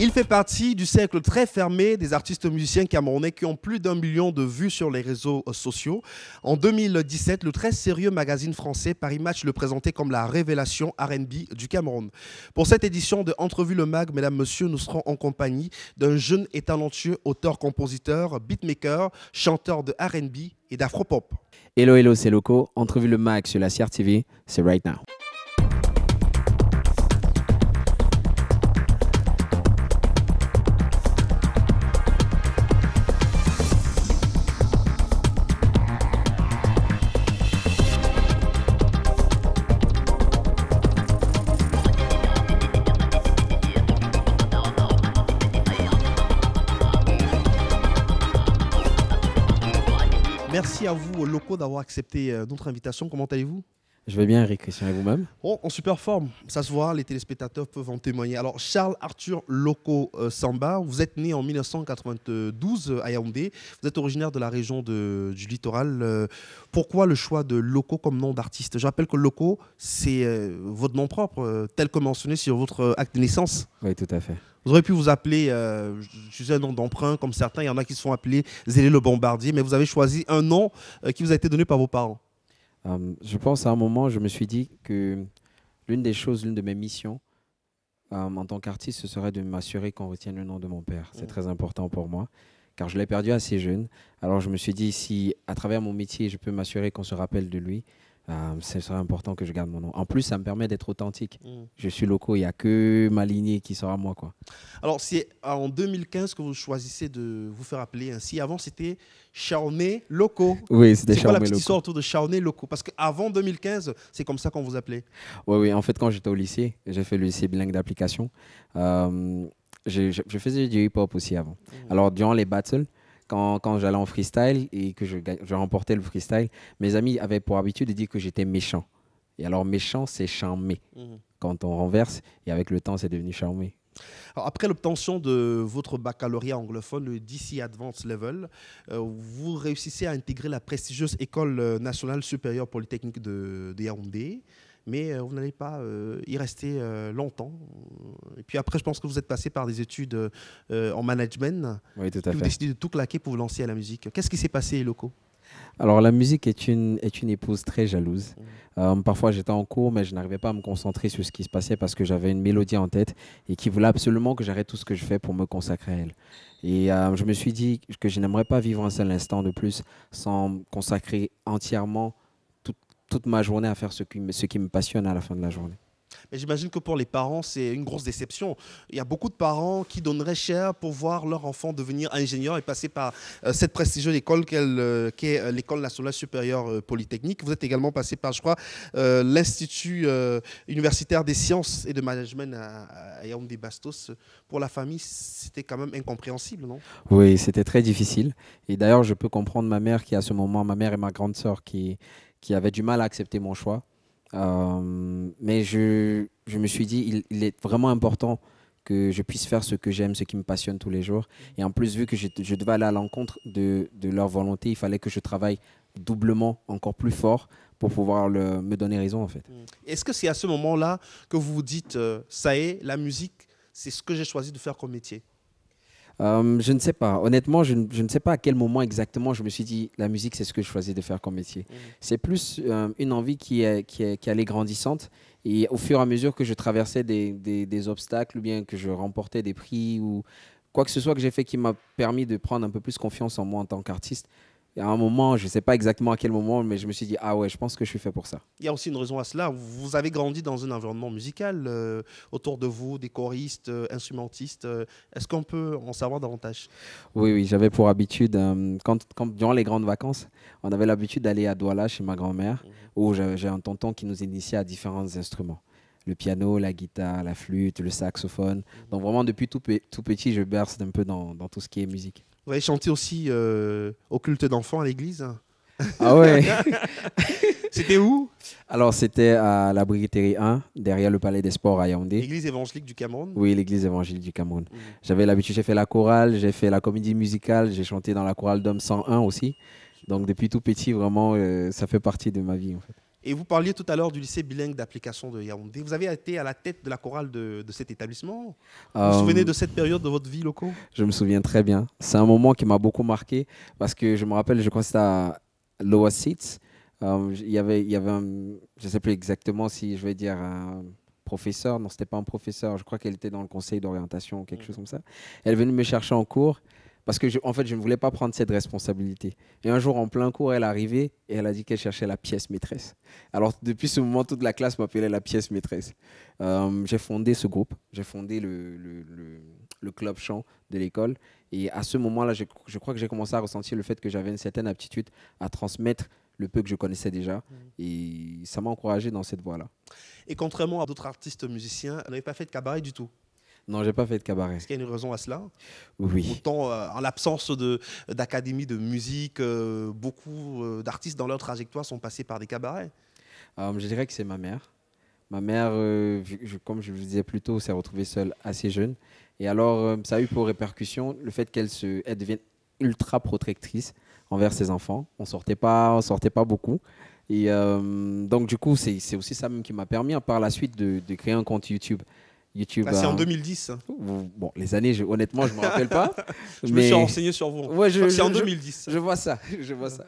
Il fait partie du cercle très fermé des artistes musiciens camerounais qui ont plus d'1 million de vues sur les réseaux sociaux. En 2017, le très sérieux magazine français Paris Match le présentait comme la révélation R&B du Cameroun. Pour cette édition de Entrevue le Mag, mesdames, messieurs, nous serons en compagnie d'un jeune et talentueux auteur-compositeur, beatmaker, chanteur de R&B et d'afropop. Hello, hello, c'est Loco. Entrevue le Mag sur la CRTV, c'est right now. Merci à vous, Loco, d'avoir accepté notre invitation. Comment allez-vous? Je vais bien, Eric Christian, et vous-même? Oh, en super forme, ça se voit, les téléspectateurs peuvent en témoigner. Alors, Charles Arthur Loco Samba, vous êtes né en 1992 à Yaoundé, vous êtes originaire de la région du littoral. Pourquoi le choix de Loco comme nom d'artiste? Je rappelle que Loco, c'est votre nom propre, tel que mentionné sur votre acte de naissance. Oui, tout à fait. Vous auriez pu vous appeler, je disais un nom d'emprunt comme certains, il y en a qui se font appeler Zélé le Bombardier, mais vous avez choisi un nom qui vous a été donné par vos parents. Je pense à un moment, je me suis dit que l'une de mes missions en tant qu'artiste, ce serait de m'assurer qu'on retienne le nom de mon père. C'est très important pour moi, car je l'ai perdu assez jeune. Alors je me suis dit, si à travers mon métier, je peux m'assurer qu'on se rappelle de lui, ce serait important que je garde mon nom. En plus, ça me permet d'être authentique. Je suis Loco, il n'y a que ma lignée qui sera moi, quoi. Alors, c'est en 2015 que vous choisissez de vous faire appeler ainsi. Avant, c'était Charné Loco. Oui, c'était Charné Loco. C'est quoi la petite histoire autour de Charné Loco? Parce qu'avant 2015, c'est comme ça qu'on vous appelait. Oui, oui. En fait, quand j'étais au lycée, j'ai fait le lycée bilingue d'application. Je faisais du hip-hop aussi avant. Alors, durant les battles, quand j'allais en freestyle et que je remportais le freestyle, mes amis avaient pour habitude de dire que j'étais méchant. Et alors, méchant, c'est charmé. Quand on renverse, et avec le temps, c'est devenu charmé. Alors, après l'obtention de votre baccalauréat anglophone, le DC Advanced Level, vous réussissez à intégrer la prestigieuse École nationale supérieure polytechnique de Yaoundé. Mais vous n'allez pas y rester longtemps. Et puis après, je pense que vous êtes passé par des études en management. Oui, tout à fait. Vous décidez de tout claquer pour vous lancer à la musique. Qu'est-ce qui s'est passé, Loco? Alors, la musique est une épouse très jalouse. Parfois, j'étais en cours, mais je n'arrivais pas à me concentrer sur ce qui se passait parce que j'avais une mélodie en tête et qui voulait absolument que j'arrête tout ce que je fais pour me consacrer à elle. Et je me suis dit que je n'aimerais pas vivre un seul instant de plus sans me consacrer entièrement toute ma journée à faire ce qui me passionne à la fin de la journée. Mais j'imagine que pour les parents, c'est une grosse déception. Il y a beaucoup de parents qui donneraient cher pour voir leur enfant devenir ingénieur et passer par cette prestigieuse école qu'est l'École nationale supérieure polytechnique. Vous êtes également passé par, je crois, l'Institut universitaire des sciences et de management à Yaoundé Bastos. Pour la famille, c'était quand même incompréhensible, non? Oui, c'était très difficile. Et d'ailleurs, je peux comprendre ma mère qui, à ce moment, ma mère et ma grande sœur qui avaient du mal à accepter mon choix. Mais je me suis dit, il est vraiment important que je puisse faire ce que j'aime, ce qui me passionne tous les jours. Et en plus, vu que je devais aller à l'encontre de leur volonté, il fallait que je travaille doublement, encore plus fort, pour pouvoir me donner raison, en fait. Est-ce que c'est à ce moment-là que vous vous dites, ça y est, la musique, c'est ce que j'ai choisi de faire comme métier? Je ne sais pas. Honnêtement, je ne sais pas à quel moment exactement je me suis dit la musique, c'est ce que je choisis de faire comme métier. C'est plus une envie qui allait grandissante. Et au fur et à mesure que je traversais des obstacles ou bien que je remportais des prix ou quoi que ce soit que j'ai fait qui m'a permis de prendre un peu plus confiance en moi en tant qu'artiste, et à un moment, je ne sais pas exactement à quel moment, mais je me suis dit, ah ouais, je pense que je suis fait pour ça. Il y a aussi une raison à cela. Vous avez grandi dans un environnement musical, autour de vous, des choristes, instrumentistes. Est-ce qu'on peut en savoir davantage? Oui, oui, j'avais pour habitude, durant les grandes vacances, on avait l'habitude d'aller à Douala chez ma grand-mère, où j'ai un tonton qui nous initiait à différents instruments. Le piano, la guitare, la flûte, le saxophone. Donc vraiment, depuis tout petit, je berce un peu dans tout ce qui est musique. Vous avez chanté aussi au culte d'enfants à l'église? Ah ouais. C'était où? Alors, c'était à la Briqueterie 1, derrière le Palais des Sports à Yaoundé. L'église évangélique du Cameroun? Oui, l'église évangélique du Cameroun. J'avais l'habitude, j'ai fait la chorale, j'ai fait la comédie musicale, j'ai chanté dans la chorale d'Homme 101 aussi. Donc, depuis tout petit, vraiment, ça fait partie de ma vie, en fait. Et vous parliez tout à l'heure du lycée bilingue d'application de Yaoundé. Vous avez été à la tête de la chorale de cet établissement. Vous vous souvenez Euh, de cette période de votre vie locale? je me souviens très bien. C'est un moment qui m'a beaucoup marqué parce que je me rappelle, je crois que c'était à Lower Seats. Il y avait je ne sais plus exactement si je vais dire un professeur. Non, c'était pas un professeur. Je crois qu'elle était dans le conseil d'orientation ou quelque chose comme ça. Elle est venue me chercher en cours parce que en fait, je ne voulais pas prendre cette responsabilité. Et un jour, en plein cours, elle est arrivée et elle a dit qu'elle cherchait la pièce maîtresse. Alors, depuis ce moment, toute la classe m'appelait la pièce maîtresse. J'ai fondé ce groupe. J'ai fondé le club chant de l'école. Et à ce moment-là, je crois que j'ai commencé à ressentir le fait que j'avais une certaine aptitude à transmettre le peu que je connaissais déjà. Et ça m'a encouragé dans cette voie-là. Et contrairement à d'autres artistes musiciens, vous n'avez pas fait de cabaret du tout. Non, j'ai pas fait de cabaret. Est-ce qu'il y a une raison à cela? Oui. Autant en l'absence d'académie de musique, beaucoup d'artistes dans leur trajectoire sont passés par des cabarets. Je dirais que c'est ma mère. Ma mère, comme je vous disais plus tôt, s'est retrouvée seule assez jeune. Et alors, ça a eu pour répercussion le fait elle devienne ultra protectrice envers ses enfants. On sortait pas beaucoup. Et donc, du coup, c'est aussi ça même qui m'a permis, par la suite, de créer un compte YouTube. YouTube, Ah, c'est en 2010. bon, les années, honnêtement, je ne me rappelle pas. Je me suis renseigné sur vous. Ouais, Je crois que c'est en 2010. je vois ça. Je vois ça.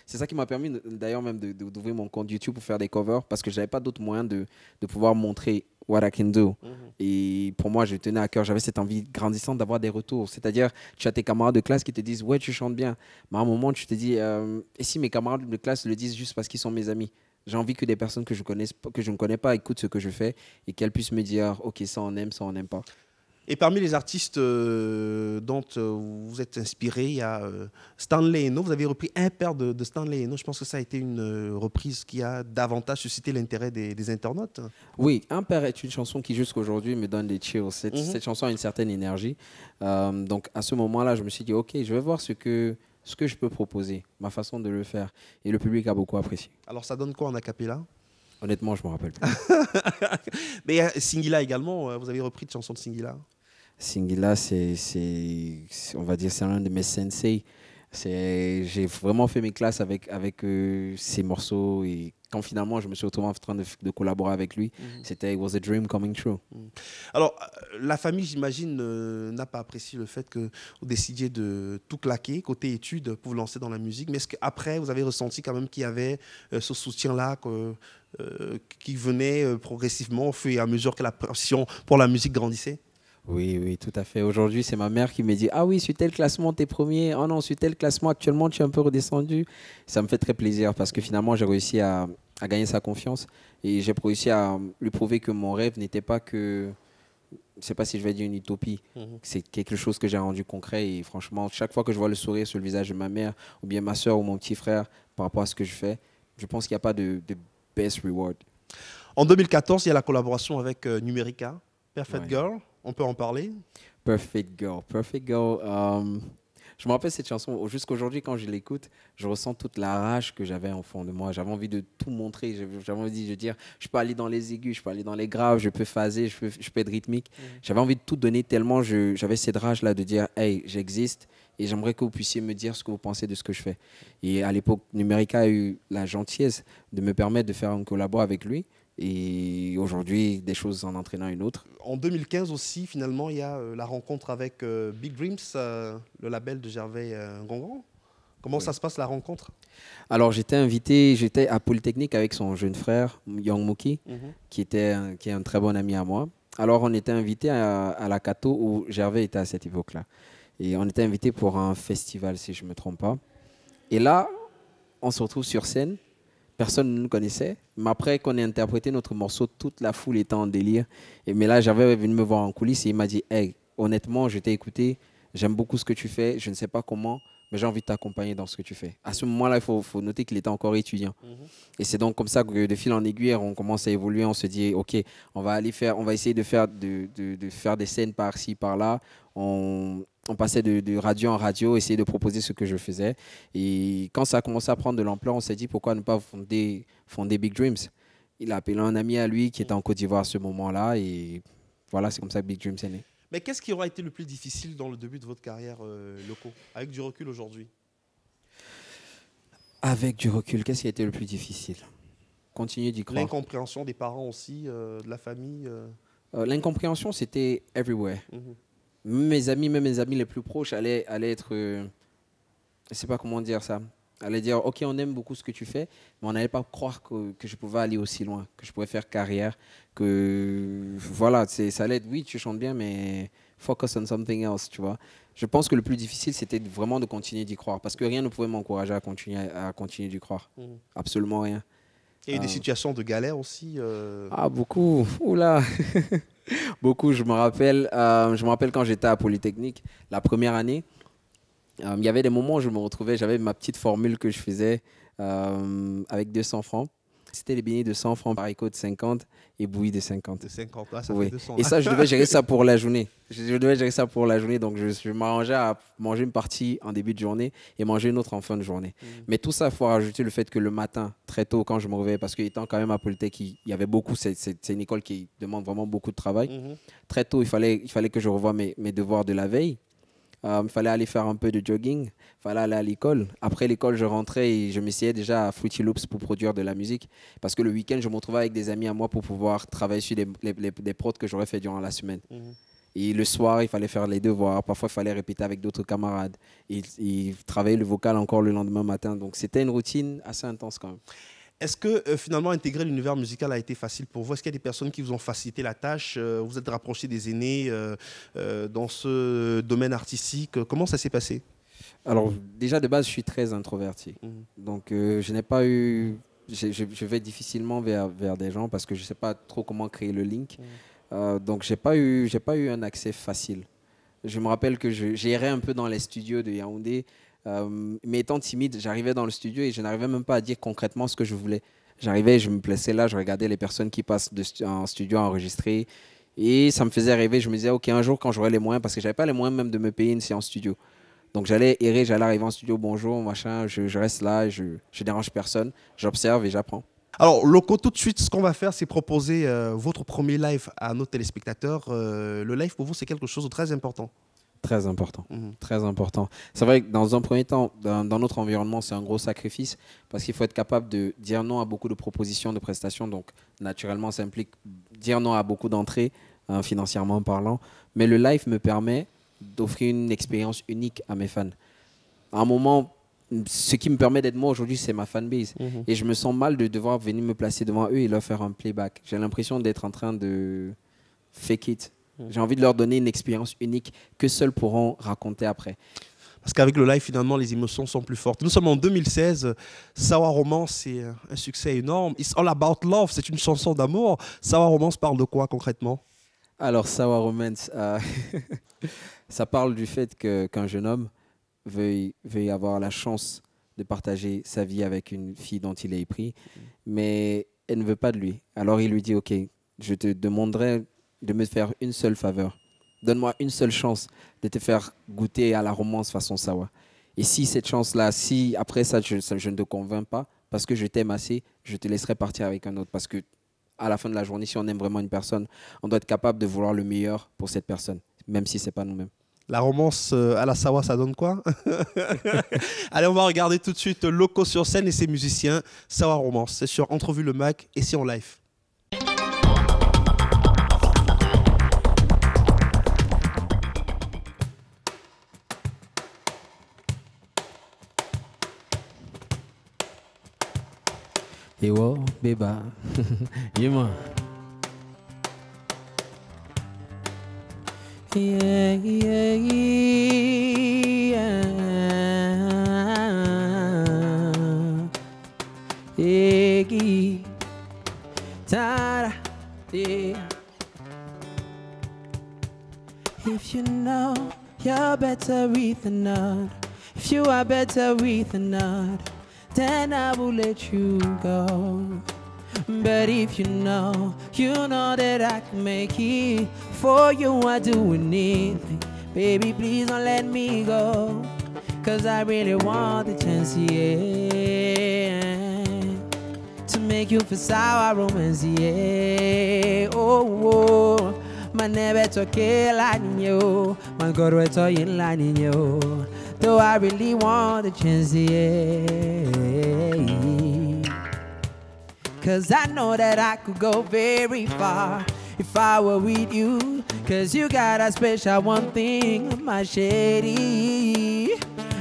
C'est ça qui m'a permis, d'ailleurs, même d'ouvrir mon compte YouTube pour faire des covers parce que je n'avais pas d'autre moyen de pouvoir montrer what I can do. Et pour moi, je tenais à cœur, j'avais cette envie grandissante d'avoir des retours. C'est-à-dire, tu as tes camarades de classe qui te disent, ouais, tu chantes bien. Mais à un moment, tu te dis, et si mes camarades de classe le disent juste parce qu'ils sont mes amis? J'ai envie que des personnes que je ne connais pas écoutent ce que je fais et qu'elles puissent me dire, OK, ça on n'aime pas. Et parmi les artistes dont vous êtes inspiré, il y a Stanley Eno. Vous avez repris un père de Stanley Eno. Je pense que ça a été une reprise qui a davantage suscité l'intérêt des internautes. Oui, Un père est une chanson qui jusqu'à aujourd'hui me donne des chills. Cette chanson a une certaine énergie. Donc à ce moment-là, je me suis dit, OK, je vais voir ce que je peux proposer, ma façon de le faire. Et le public a beaucoup apprécié. Alors ça donne quoi en acapella? Honnêtement, je ne me rappelle pas. Mais Singila également, vous avez repris de chansons de Singila. Singila, on va dire, c'est l'un de mes sensei. J'ai vraiment fait mes classes avec ces morceaux et quand finalement je me suis retrouvé en train de collaborer avec lui, c'était It Was a Dream Coming True. Alors, la famille, j'imagine, n'a pas apprécié le fait que vous décidiez de tout claquer côté études pour vous lancer dans la musique. Mais est-ce qu'après, vous avez ressenti quand même qu'il y avait ce soutien-là qui venait progressivement au fur et à mesure que la passion pour la musique grandissait? Oui, oui, tout à fait. Aujourd'hui, c'est ma mère qui me dit, ah oui, sur tel classement, t'es premier. Oh non, sur tel classement, actuellement, tu es un peu redescendu. Ça me fait très plaisir parce que finalement, j'ai réussi à gagner sa confiance et j'ai réussi à lui prouver que mon rêve n'était pas que, je ne sais pas si je vais dire une utopie, c'est quelque chose que j'ai rendu concret et franchement, chaque fois que je vois le sourire sur le visage de ma mère ou bien ma soeur ou mon petit frère par rapport à ce que je fais, je pense qu'il n'y a pas de best reward. En 2014, il y a la collaboration avec Numérica, Perfect Ouais. Girl. On peut en parler? Perfect Girl. Perfect Girl. Je me rappelle cette chanson. Jusqu'aujourd'hui, quand je l'écoute, je ressens toute la rage que j'avais en fond de moi. J'avais envie de tout montrer. J'avais envie de dire, je peux aller dans les aigus, je peux aller dans les graves, je peux phaser, je peux être rythmique. J'avais envie de tout donner tellement j'avais cette rage-là de dire, hey, j'existe et j'aimerais que vous puissiez me dire ce que vous pensez de ce que je fais. Et à l'époque, Numérica a eu la gentillesse de me permettre de faire un collabo avec lui. Et aujourd'hui, des choses en entraînant une autre. En 2015 aussi, finalement, il y a la rencontre avec Big Dreams, le label de Gervais Gongon. Comment ça se passe, la rencontre? Alors, j'étais à Polytechnique avec son jeune frère, Young Mookie, qui est un très bon ami à moi. Alors, on était invité à la Cato où Gervais était à cette époque-là. Et on était invité pour un festival, si je ne me trompe pas. Et là, on se retrouve sur scène. Personne ne nous connaissait. Mais après qu'on ait interprété notre morceau, toute la foule était en délire. Mais là, Gervais est venu me voir en coulisses et il m'a dit, hey, honnêtement, je t'ai écouté. J'aime beaucoup ce que tu fais. Je ne sais pas comment, mais j'ai envie de t'accompagner dans ce que tu fais. À ce moment-là, il faut noter qu'il était encore étudiant. Et c'est donc comme ça que de fil en aiguille, on commence à évoluer. On se dit, OK, on va essayer de faire des scènes par-ci, par-là. On passait de radio en radio, essayer de proposer ce que je faisais. Et quand ça a commencé à prendre de l'ampleur, on s'est dit, pourquoi ne pas fonder Big Dreams? Il a appelé un ami à lui qui était en Côte d'Ivoire à ce moment-là. Et voilà, c'est comme ça que Big Dreams est né. Mais qu'est-ce qui aura été le plus difficile dans le début de votre carrière locaux, avec du recul aujourd'hui? Avec du recul, qu'est-ce qui a été le plus difficile? continuer d'y croire. L'incompréhension des parents aussi, de la famille. L'incompréhension, c'était everywhere. Même mes amis les plus proches allaient être, je ne sais pas comment dire ça, allaient dire, ok, on aime beaucoup ce que tu fais, mais on n'allait pas croire que je pouvais aller aussi loin, que je pouvais faire carrière, que voilà, ça allait être, oui, tu chantes bien, mais focus on something else, tu vois. Je pense que le plus difficile, c'était vraiment de continuer d'y croire, parce que rien ne pouvait m'encourager à continuer d'y croire. Absolument rien. Il y a eu des situations de galère aussi. Ah, beaucoup. Oula. Beaucoup. Je me rappelle quand j'étais à Polytechnique, la première année, il y avait des moments où je me retrouvais, j'avais ma petite formule que je faisais avec 200 francs. C'était les beignets de 100 francs, haricots de 50 et bouillie de 50. De 50, ah, ça Oui. fait 200. Et ça, je devais gérer ça pour la journée. Je devais gérer ça pour la journée, donc je m'arrangeais à manger une partie en début de journée et manger une autre en fin de journée. Mais tout ça, il faut rajouter le fait que le matin, très tôt, quand je me réveillais, parce qu'étant quand même à Polytech, il y avait beaucoup, c'est une école qui demande vraiment beaucoup de travail. Très tôt, il fallait que je revoie mes devoirs de la veille. Il fallait aller faire un peu de jogging, il fallait aller à l'école. Après l'école, je rentrais et je m'essayais déjà à Fruity Loops pour produire de la musique. Parce que le week-end, je me retrouvais avec des amis à moi pour pouvoir travailler sur des prods que j'aurais fait durant la semaine. Et le soir, il fallait faire les devoirs. Parfois, il fallait répéter avec d'autres camarades. Et travailler le vocal encore le lendemain matin. Donc, c'était une routine assez intense quand même. Est-ce que finalement intégrer l'univers musical a été facile pour vous? Est-ce qu'il y a des personnes qui vous ont facilité la tâche? Vous êtes rapproché des aînés dans ce domaine artistique. Comment ça s'est passé? Alors déjà de base, je suis très introverti. Donc je n'ai pas eu... Je vais difficilement vers des gens parce que je ne sais pas trop comment créer le link. Donc j'ai pas eu un accès facile. Je me rappelle que j'errais un peu dans les studios de Yaoundé. Mais étant timide, j'arrivais dans le studio et je n'arrivais même pas à dire concrètement ce que je voulais. J'arrivais, je me plaçais là, je regardais les personnes qui passent en studio à enregistrer et ça me faisait rêver. Je me disais, ok, un jour quand j'aurai les moyens, parce que je n'avais pas les moyens même de me payer une séance studio. Donc j'allais errer, j'allais arriver en studio, bonjour, machin, je reste là, je dérange personne, j'observe et j'apprends. Alors, Loco, tout de suite, ce qu'on va faire, c'est proposer votre premier live à nos téléspectateurs. Le live, pour vous, c'est quelque chose de très important. Très important, très important. C'est vrai que dans un premier temps, dans notre environnement, c'est un gros sacrifice parce qu'il faut être capable de dire non à beaucoup de propositions de prestations. Donc, naturellement, ça implique dire non à beaucoup d'entrées, financièrement parlant. Mais le live me permet d'offrir une expérience unique à mes fans. À un moment, ce qui me permet d'être moi aujourd'hui, c'est ma fanbase. Et je me sens mal de devoir venir me placer devant eux et leur faire un playback. J'ai l'impression d'être en train de fake it. J'ai envie de leur donner une expérience unique que seuls pourront raconter après. Parce qu'avec le live, finalement, les émotions sont plus fortes. Nous sommes en 2016. Sawa Romance, c'est un succès énorme. It's all about love. C'est une chanson d'amour. Sawa Romance parle de quoi concrètement? Alors, Sawa Romance, ça parle du fait qu'un jeune homme veuille avoir la chance de partager sa vie avec une fille dont il est épris, mais elle ne veut pas de lui. Alors, il lui dit, OK, je te demanderai de me faire une seule faveur. Donne-moi une seule chance de te faire goûter à la romance façon Sawa. Et si cette chance-là, si après ça, je ne te convainc pas, parce que je t'aime assez, je te laisserai partir avec un autre. Parce que à la fin de la journée, si on aime vraiment une personne, on doit être capable de vouloir le meilleur pour cette personne, même si ce n'est pas nous-mêmes. La romance à la Sawa, ça donne quoi? Allez, on va regarder tout de suite Loco sur scène et ses musiciens. Sawa Romance, c'est sur Entrevue le Mac et c'est en live. Et wow, béba, yéma. Yeah, yeah, yeah. Iggy, ta-da, yeah. If you know you're better with a nod, if you are better with a nod, then I will let you go. But if you know that I can make it for you, I do anything. Baby, please don't let me go, 'cause I really want the chance, yeah, to make you feel Sawa Romance, yeah. Oh, oh. Man, never talk like you. Man, God, we're talking like you. Though I really want the chance, yeah. 'cause I know that I could go very far if I were with you. 'Cause you got a special one thing, my shady.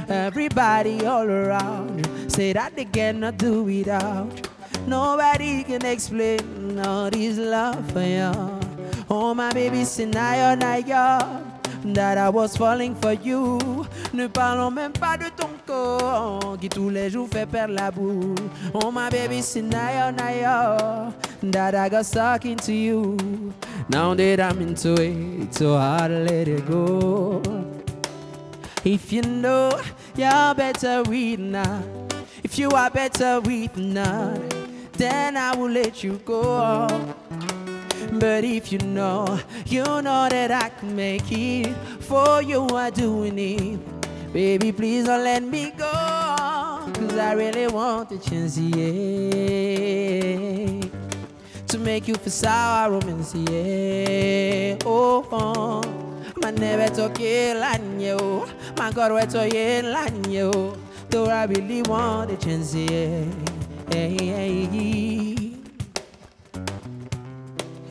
Everybody all around you say that they cannot do without you. Nobody can explain all this love for you. Oh my baby, c'est naïa, that I was falling for you. Ne parlons même pas de ton corps qui tous les jours fait perdre la boule. Oh my baby, c'est naïa, that I got stuck into you. Now that I'm into it, it's so hard to let it go. If you know you're better with not, if you are better with not, then I will let you go. But if you know that I can make it for you, I'm doing it. Baby, please don't let me go, 'cause I really want the chance, yeah, to make you feel sour romance, yeah. Oh. Man never talk lanyo, man God we talk lanyo. Though I really want the chance, yeah.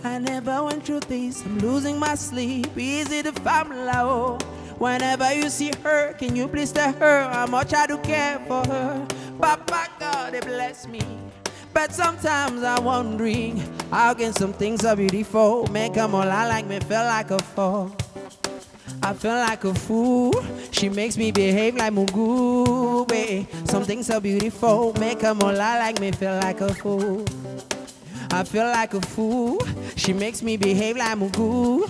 I never went through this, I'm losing my sleep. Easy to family, oh. Whenever you see her, can you please tell her how much I do care for her? Papa God, they bless me. But sometimes I'm wondering, how can some things so beautiful make them all I like me feel like a fool? I feel like a fool. She makes me behave like Mugu. Something so beautiful make her more like me feel like a fool. I feel like a fool. She makes me behave like Mugu.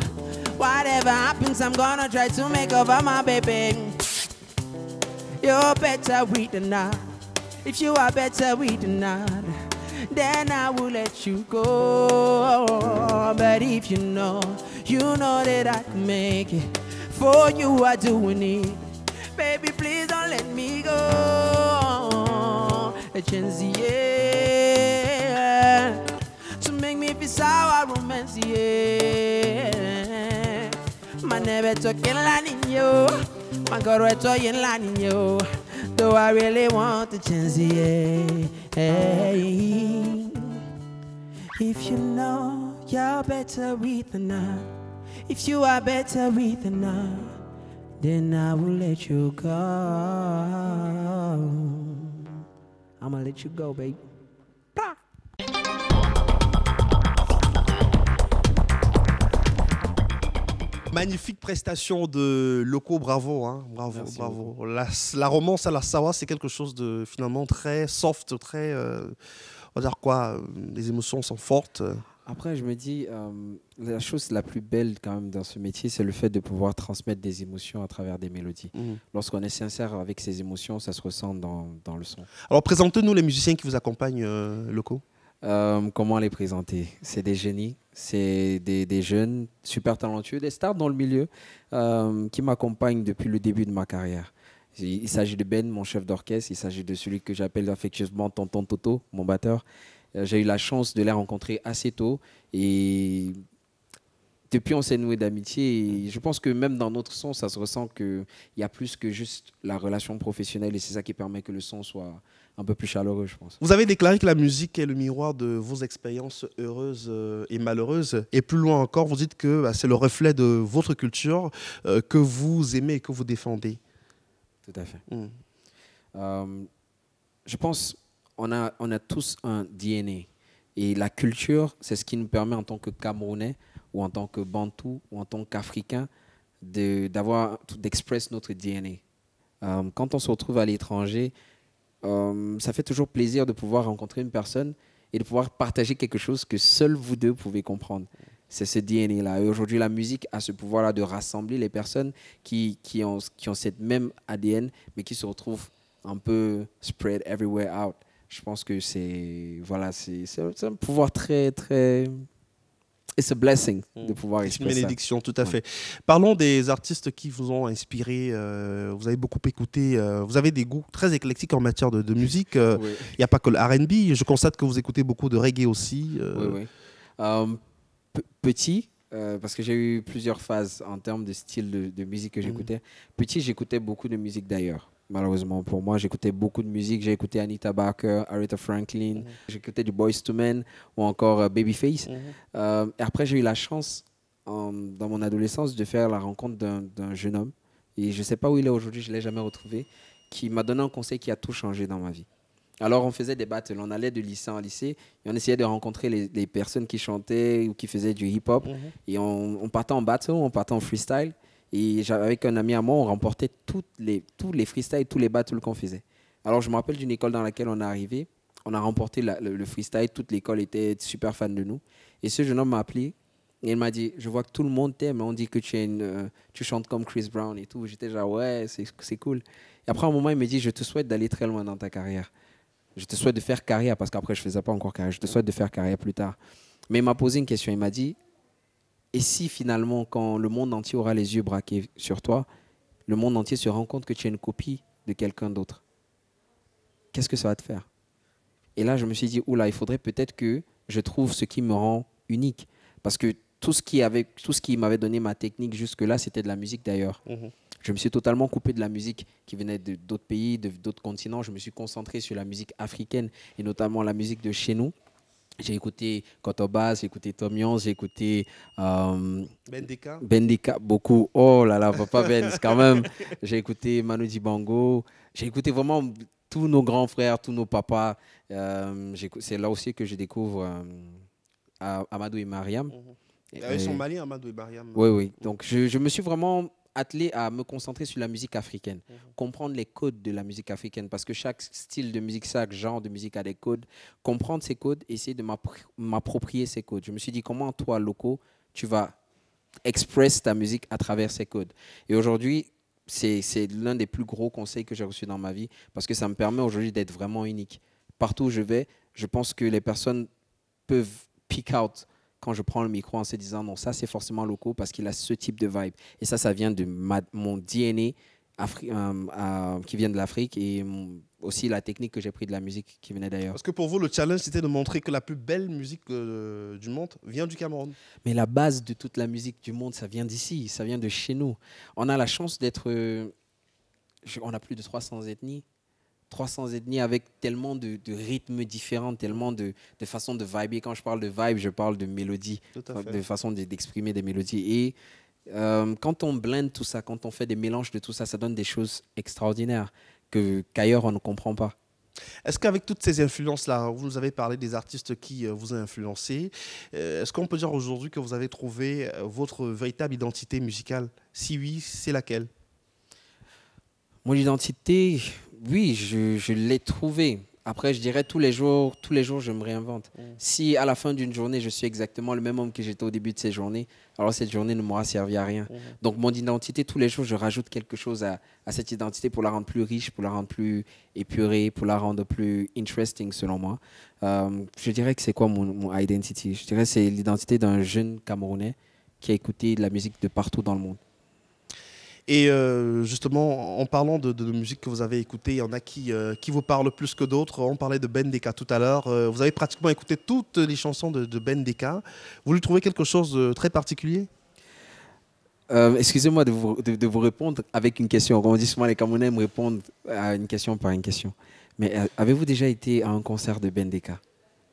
Whatever happens, I'm gonna try to make up for my baby. You're better with the night. If you are better with the night, then I will let you go. But if you know that I can make it. For you are doing it. Baby, please don't let me go. A chance, yeah, to make me feel sour romance, yeah. Man never talking laninyo, man God we talking laninyo. Though I really want the chance, yeah. Hey. If you know you're better with the night, if you are better with the night, then I will let you go. I'ma let you go, baby. Magnifique prestation de Loco, bravo, hein, bravo, Merci bravo. La romance à la Sawa, c'est quelque chose de finalement très soft, très, on va dire quoi, les émotions sont fortes. Après, je me dis, la chose la plus belle quand même dans ce métier, c'est le fait de pouvoir transmettre des émotions à travers des mélodies. Lorsqu'on est sincère avec ses émotions, ça se ressent dans le son. Alors, présentez-nous les musiciens qui vous accompagnent, Loco. Comment les présenter? C'est des génies, c'est des jeunes super talentueux, des stars dans le milieu qui m'accompagnent depuis le début de ma carrière. Il s'agit de Ben, mon chef d'orchestre, il s'agit de celui que j'appelle affectueusement Tonton Toto, mon batteur. J'ai eu la chance de les rencontrer assez tôt et depuis on s'est noué d'amitié et je pense que même dans notre son, ça se ressent qu'il y a plus que juste la relation professionnelle et c'est ça qui permet que le son soit un peu plus chaleureux, je pense. Vous avez déclaré que la musique est le miroir de vos expériences heureuses et malheureuses. Et plus loin encore, vous dites que c'est le reflet de votre culture que vous aimez et que vous défendez. Tout à fait. Je pense on a tous un DNA. Et la culture, c'est ce qui nous permet en tant que Camerounais ou en tant que Bantou ou en tant qu'Africain d'exprimer notre DNA. Quand on se retrouve à l'étranger, ça fait toujours plaisir de pouvoir rencontrer une personne et de pouvoir partager quelque chose que seuls vous deux pouvez comprendre. C'est ce DNA-là. Et aujourd'hui, la musique a ce pouvoir-là de rassembler les personnes qui ont cette même ADN, mais qui se retrouvent un peu spread everywhere out. Je pense que c'est un pouvoir très, très... It's a blessing de pouvoir exprimer ça. C'est une bénédiction, tout à fait. Parlons des artistes qui vous ont inspiré. Vous avez beaucoup écouté. Vous avez des goûts très éclectiques en matière de musique. Il n'y a pas que le R&B. Je constate que vous écoutez beaucoup de reggae aussi. Oui. Petit, parce que j'ai eu plusieurs phases en termes de style de musique que j'écoutais. Petit, j'écoutais beaucoup de musique d'ailleurs. malheureusement pour moi. J'écoutais beaucoup de musique. J'ai écouté Anita Baker, Aretha Franklin. J'écoutais du Boyz II Men ou encore Babyface. Et après, j'ai eu la chance, dans mon adolescence, de faire la rencontre d'un jeune homme. Et je ne sais pas où il est aujourd'hui, je ne l'ai jamais retrouvé, qui m'a donné un conseil qui a tout changé dans ma vie. Alors, on faisait des battles. On allait de lycée en lycée et on essayait de rencontrer les personnes qui chantaient ou qui faisaient du hip-hop. Et on partait en battle, on partait en freestyle. Et avec un ami à moi, on remportait tous les freestyles, tous les battles qu'on faisait. Alors, je me rappelle d'une école dans laquelle on est arrivé. On a remporté le freestyle. Toute l'école était super fan de nous. Et ce jeune homme m'a appelé et il m'a dit, je vois que tout le monde t'aime. On dit que tu chantes comme Chris Brown et tout. J'étais genre, ouais, c'est cool. Et après, un moment, il me dit, je te souhaite d'aller très loin dans ta carrière. Je te souhaite de faire carrière, parce qu'après, je ne faisais pas encore carrière. Je te souhaite de faire carrière plus tard. Mais il m'a posé une question. Il m'a dit, et si finalement, quand le monde entier aura les yeux braqués sur toi, le monde entier se rend compte que tu es une copie de quelqu'un d'autre, qu'est-ce que ça va te faire? Et là, je me suis dit, oula, il faudrait peut-être que je trouve ce qui me rend unique. Parce que tout ce qui m'avait donné ma technique jusque-là, c'était de la musique d'ailleurs. Je me suis totalement coupé de la musique qui venait d'autres pays, d'autres continents. Je me suis concentré sur la musique africaine et notamment la musique de chez nous. J'ai écouté Kotoba, j'ai écouté Tom Yans, j'ai écouté Bendika beaucoup. Oh là là, Papa Benz quand même. J'ai écouté Manu Dibango. J'ai écouté vraiment tous nos grands frères, tous nos papas. C'est là aussi que je découvre Amadou et Mariam. Ils sont maliens, Amadou et Mariam. Oui, oui. Donc je me suis vraiment attelé à me concentrer sur la musique africaine, comprendre les codes de la musique africaine, parce que chaque style de musique, chaque genre de musique a des codes. Comprendre ces codes, essayer de m'approprier ces codes. Je me suis dit, comment toi, Loco, tu vas express ta musique à travers ces codes. Et aujourd'hui, c'est l'un des plus gros conseils que j'ai reçus dans ma vie, parce que ça me permet aujourd'hui d'être vraiment unique. Partout où je vais, je pense que les personnes peuvent pick out quand je prends le micro en se disant non, ça c'est forcément Loco parce qu'il a ce type de vibe. Et ça vient de mon DNA qui vient de l'Afrique et aussi la technique que j'ai pris de la musique qui venait d'ailleurs. Parce que pour vous, le challenge, c'était de montrer que la plus belle musique du monde vient du Cameroun. Mais la base de toute la musique du monde, ça vient d'ici, ça vient de chez nous. On a la chance d'être... on a plus de 300 ethnies. 300 ethnies avec tellement de rythmes différents, tellement de façons de vibrer. Quand je parle de vibe, je parle de mélodie, de façon d'exprimer des mélodies. Et quand on blende tout ça, quand on fait des mélanges de tout ça, ça donne des choses extraordinaires qu'ailleurs on ne comprend pas. Est-ce qu'avec toutes ces influences-là, vous nous avez parlé des artistes qui vous ont influencé, est-ce qu'on peut dire aujourd'hui que vous avez trouvé votre véritable identité musicale? Si oui, c'est laquelle? Mon identité, oui, je l'ai trouvée. Après, je dirais tous les jours, je me réinvente. Si à la fin d'une journée, je suis exactement le même homme que j'étais au début de cette journée, alors cette journée ne m'aura servi à rien. Donc, mon identité, tous les jours, je rajoute quelque chose à cette identité pour la rendre plus riche, pour la rendre plus épurée, pour la rendre plus interesting, selon moi. Je dirais que c'est quoi mon identity? Je dirais que c'est l'identité d'un jeune Camerounais qui a écouté de la musique de partout dans le monde. Et justement, en parlant de musique que vous avez écoutée, il y en a qui vous parlent plus que d'autres. On parlait de Bendika tout à l'heure. Vous avez pratiquement écouté toutes les chansons de Bendika. Vous lui trouvez quelque chose de très particulier? Excusez-moi de vous répondre avec une question. Comme on dit souvent, les Camerounais me répondent à une question par une question. Mais avez-vous déjà été à un concert de Bendika?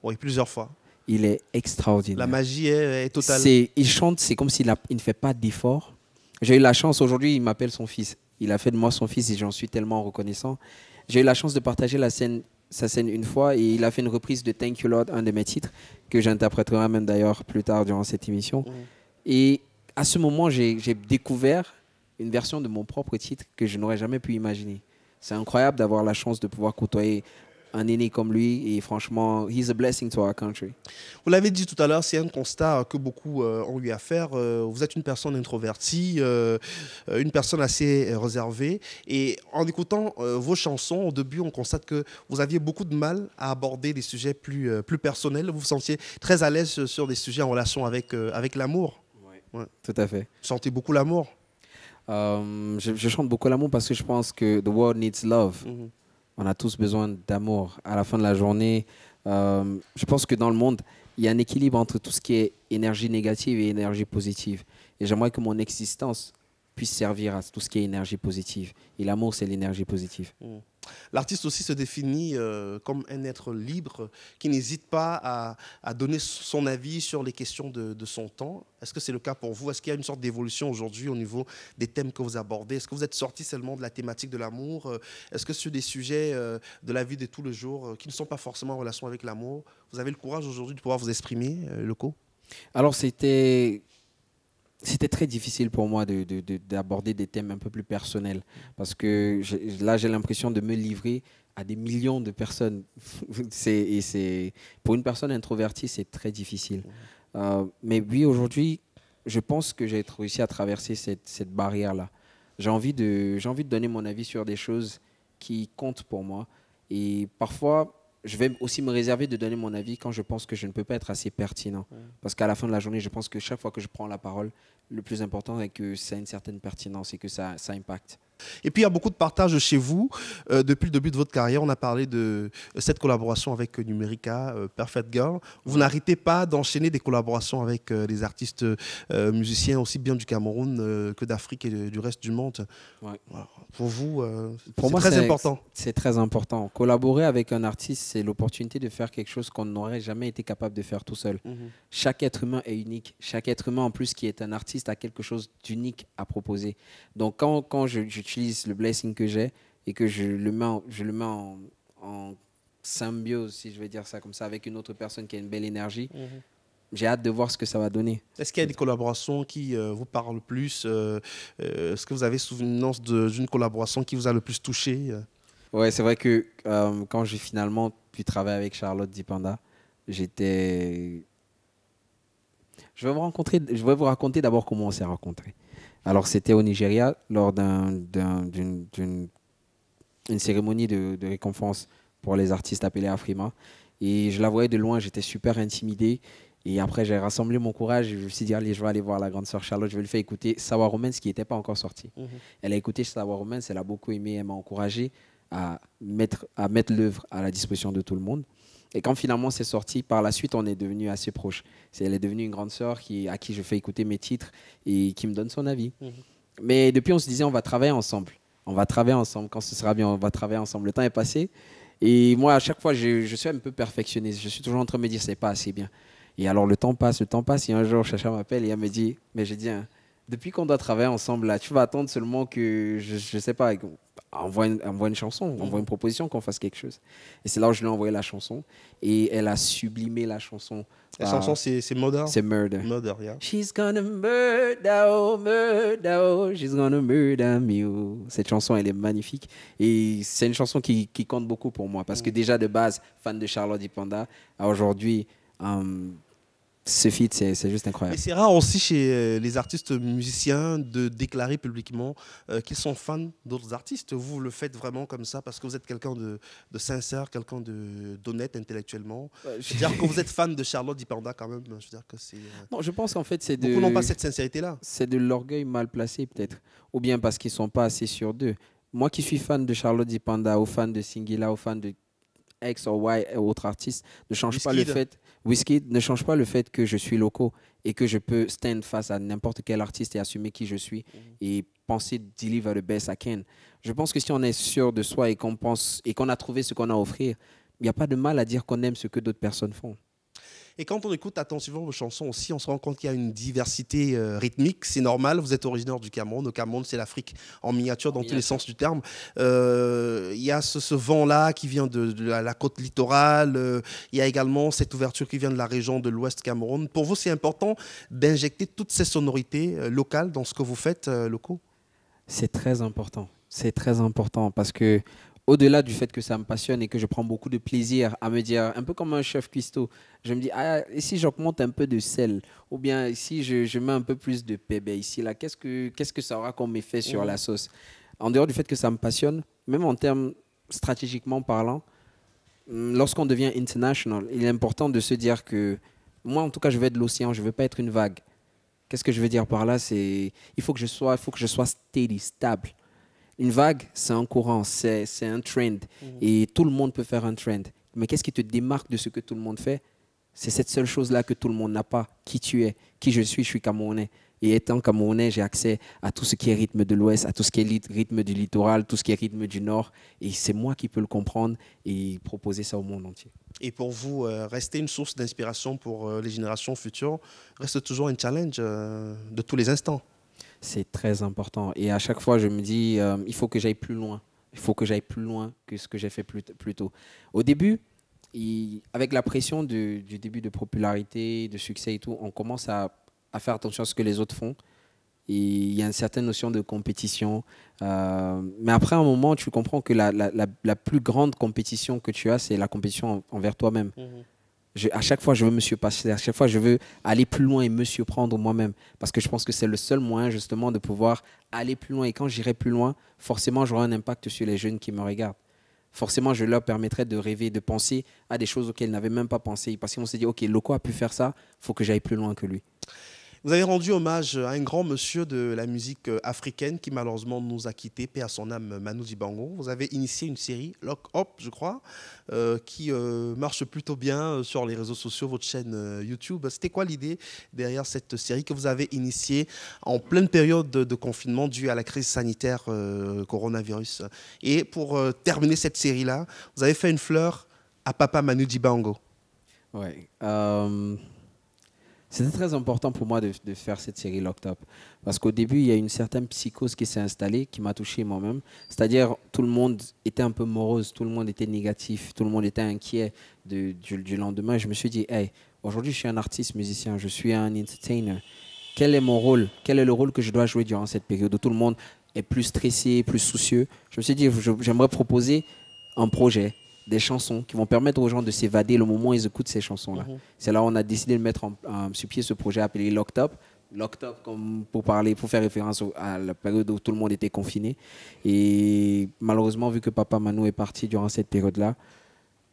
Oui, plusieurs fois. Il est extraordinaire. La magie est totale. Il chante, c'est comme s'il ne fait pas d'effort. J'ai eu la chance, aujourd'hui, il m'appelle son fils. Il a fait de moi son fils et j'en suis tellement reconnaissant. J'ai eu la chance de partager sa scène une fois et il a fait une reprise de Thank You Lord, un de mes titres, que j'interpréterai même d'ailleurs plus tard durant cette émission. Et à ce moment, j'ai découvert une version de mon propre titre que je n'aurais jamais pu imaginer. C'est incroyable d'avoir la chance de pouvoir côtoyer un aîné comme lui et franchement, he's a blessing to our country. Vous l'avez dit tout à l'heure, c'est un constat que beaucoup ont eu à faire. Vous êtes une personne introvertie, une personne assez réservée et en écoutant vos chansons, au début, on constate que vous aviez beaucoup de mal à aborder des sujets plus personnels. Vous vous sentiez très à l'aise sur des sujets en relation avec l'amour. Ouais. Tout à fait. Vous sentez beaucoup l'amour? Je chante beaucoup l'amour parce que je pense que the world needs love. On a tous besoin d'amour. À la fin de la journée, je pense que dans le monde, il y a un équilibre entre tout ce qui est énergie négative et énergie positive. Et j'aimerais que mon existence puisse servir à tout ce qui est énergie positive. Et l'amour, c'est l'énergie positive. L'artiste aussi se définit comme un être libre qui n'hésite pas à donner son avis sur les questions de son temps. Est-ce que c'est le cas pour vous? Est-ce qu'il y a une sorte d'évolution aujourd'hui au niveau des thèmes que vous abordez? Est-ce que vous êtes sorti seulement de la thématique de l'amour? Est-ce que sur des sujets de la vie de tous les jours qui ne sont pas forcément en relation avec l'amour, vous avez le courage aujourd'hui de pouvoir vous exprimer, Loco? Alors, c'était très difficile pour moi d'aborder des thèmes un peu plus personnels parce que là, j'ai l'impression de me livrer à des millions de personnes. Pour une personne introvertie, c'est très difficile. Mais oui, aujourd'hui, je pense que j'ai réussi à traverser cette barrière-là. J'ai envie de donner mon avis sur des choses qui comptent pour moi. Et parfois, je vais aussi me réserver de donner mon avis quand je pense que je ne peux pas être assez pertinent. Parce qu'à la fin de la journée, je pense que chaque fois que je prends la parole, le plus important est que ça a une certaine pertinence et que ça impacte. Et puis, il y a beaucoup de partage chez vous. Depuis le début de votre carrière, on a parlé de cette collaboration avec Numérica, Perfect Girl. Vous n'arrêtez pas d'enchaîner des collaborations avec des artistes musiciens aussi bien du Cameroun que d'Afrique et du reste du monde. Ouais. Voilà. Pour vous, Pour c'est moi, très important. C'est très important. Collaborer avec un artiste, c'est l'opportunité de faire quelque chose qu'on n'aurait jamais été capable de faire tout seul. Chaque être humain est unique. Chaque être humain, en plus, qui est un artiste, a quelque chose d'unique à proposer. Donc, quand j'utilise le blessing que j'ai et que je le mets en symbiose, si je vais dire ça comme ça, avec une autre personne qui a une belle énergie, j'ai hâte de voir ce que ça va donner. Est-ce qu'il y a des collaborations qui vous parlent plus Est-ce que vous avez souvenance d'une collaboration qui vous a le plus touché Ouais, c'est vrai que quand j'ai finalement pu travailler avec Charlotte Dipanda, j'étais... Je vais vous raconter d'abord comment on s'est rencontrés. Alors, c'était au Nigeria, lors d'une cérémonie de récompense pour les artistes appelés Afrima. Et je la voyais de loin, j'étais super intimidé. Et après, j'ai rassemblé mon courage et je me suis dit, allez, je vais aller voir la grande sœur Charlotte, je vais lui faire écouter Sawa Romance qui n'était pas encore sorti. Elle a écouté Sawa Romance, elle a beaucoup aimé, elle m'a encouragé à mettre l'œuvre à la disposition de tout le monde. Et quand finalement c'est sorti, par la suite, on est devenus assez proches. Elle est devenue une grande sœur à qui je fais écouter mes titres et qui me donne son avis. Mais depuis, on se disait, on va travailler ensemble. On va travailler ensemble. Quand ce sera bien, on va travailler ensemble. Le temps est passé. Et moi, à chaque fois, je suis un peu perfectionniste. Je suis toujours en train de me dire, c'est pas assez bien. Et alors, le temps passe. Et un jour, Chacha m'appelle et elle me dit, mais j'ai dit, hein, depuis qu'on doit travailler ensemble, là, tu vas attendre seulement que, je sais pas, envoie une chanson, envoie une proposition qu'on fasse quelque chose. Et c'est là où je lui ai envoyé la chanson. Et elle a sublimé la chanson. La chanson, c'est Murder. C'est Murder. Murder, yeah. She's gonna murder, oh, murder, oh, she's gonna murder me. Oh. Cette chanson, elle est magnifique. Et c'est une chanson qui compte beaucoup pour moi. Parce que déjà, de base, fan de Charlotte Dipanda, à aujourd'hui, ce feat, c'est juste incroyable. Et c'est rare aussi chez les artistes musiciens de déclarer publiquement qu'ils sont fans d'autres artistes. Vous le faites vraiment comme ça parce que vous êtes quelqu'un de sincère, quelqu'un d'honnête intellectuellement. Je veux dire que vous êtes fan de Charlotte Dipanda quand même. Je veux dire que c'est. Non, je pense qu'en fait, c'est beaucoup n'ont pas cette sincérité-là. C'est de l'orgueil mal placé peut-être, ou bien parce qu'ils sont pas assez sûrs d'eux. Moi qui suis fan de Charlotte Dipanda, ou fan de Singila, ou fan de X ou Y ou autre artiste, ne change pas le fait. Wizkid ne change pas le fait que je suis loco et que je peux stand face à n'importe quel artiste et assumer qui je suis et penser deliver the best I can. Je pense que si on est sûr de soi et qu'on pense et qu'on a trouvé ce qu'on a à offrir, il n'y a pas de mal à dire qu'on aime ce que d'autres personnes font. Et quand on écoute attentivement vos chansons aussi, on se rend compte qu'il y a une diversité rythmique. C'est normal, vous êtes originaire du Cameroun. Le Cameroun, c'est l'Afrique en miniature dans tous les sens du terme. Il y a ce vent-là qui vient de la côte littorale. Il y a également cette ouverture qui vient de la région de l'Ouest Cameroun. Pour vous, c'est important d'injecter toutes ces sonorités locales dans ce que vous faites, locaux? C'est très important. C'est très important parce que au-delà du fait que ça me passionne et que je prends beaucoup de plaisir à me dire, un peu comme un chef cuistot, je me dis, ah, et si j'augmente un peu de sel, ou bien si je mets un peu plus de pépé ici, là, qu'est-ce que ça aura comme effet sur la sauce? En dehors du fait que ça me passionne, même en termes stratégiquement parlant, lorsqu'on devient international, il est important de se dire que, moi en tout cas, je veux être de l'océan, je ne veux pas être une vague. Qu'est-ce que je veux dire par là? Il faut que je sois steady, stable. Une vague, c'est un courant, c'est un trend. Et tout le monde peut faire un trend. Mais qu'est-ce qui te démarque de ce que tout le monde fait? C'est cette seule chose-là que tout le monde n'a pas. Qui tu es, qui je suis camerounais. Et étant Camerounais, j'ai accès à tout ce qui est rythme de l'Ouest, à tout ce qui est rythme du littoral, tout ce qui est rythme du Nord. Et c'est moi qui peux le comprendre et proposer ça au monde entier. Et pour vous, rester une source d'inspiration pour les générations futures reste toujours un challenge de tous les instants. C'est très important. Et à chaque fois, je me dis, il faut que j'aille plus loin. Il faut que j'aille plus loin que ce que j'ai fait plus tôt. Au début, avec la pression du début de popularité, de succès et tout, on commence à faire attention à ce que les autres font. Et il y a une certaine notion de compétition. Mais après, à un moment, tu comprends que la plus grande compétition que tu as, c'est la compétition envers toi-même. À chaque fois, je veux me surpasser. À chaque fois, je veux aller plus loin et me surprendre moi-même. Parce que je pense que c'est le seul moyen, justement, de pouvoir aller plus loin. Et quand j'irai plus loin, forcément, j'aurai un impact sur les jeunes qui me regardent. Forcément, je leur permettrai de rêver, de penser à des choses auxquelles ils n'avaient même pas pensé. Parce qu'on s'est dit, OK, Loco a pu faire ça, il faut que j'aille plus loin que lui. Vous avez rendu hommage à un grand monsieur de la musique africaine qui malheureusement nous a quittés, paix à son âme, Manu Dibango. Vous avez initié une série, Lock Up, je crois, qui marche plutôt bien sur les réseaux sociaux, votre chaîne YouTube. C'était quoi l'idée derrière cette série que vous avez initiée en pleine période de confinement due à la crise sanitaire coronavirus? Et pour terminer cette série-là, vous avez fait une fleur à papa Manu Dibango. Ouais. C'était très important pour moi de faire cette série Locked Up. Parce qu'au début, il y a une certaine psychose qui s'est installée, qui m'a touché moi-même. C'est-à-dire, tout le monde était un peu morose, tout le monde était négatif, tout le monde était inquiet du lendemain. Je me suis dit, hey, aujourd'hui, je suis un artiste musicien, je suis un entertainer. Quel est mon rôle? Quel est le rôle que je dois jouer durant cette période où tout le monde est plus stressé, plus soucieux? Je me suis dit, j'aimerais proposer un projet, des chansons qui vont permettre aux gens de s'évader le moment où ils écoutent ces chansons-là. C'est là où on a décidé de mettre sur pied ce projet appelé Locked Up. Locked Up, comme pour faire référence à la période où tout le monde était confiné. Et malheureusement, vu que Papa Manu est parti durant cette période-là,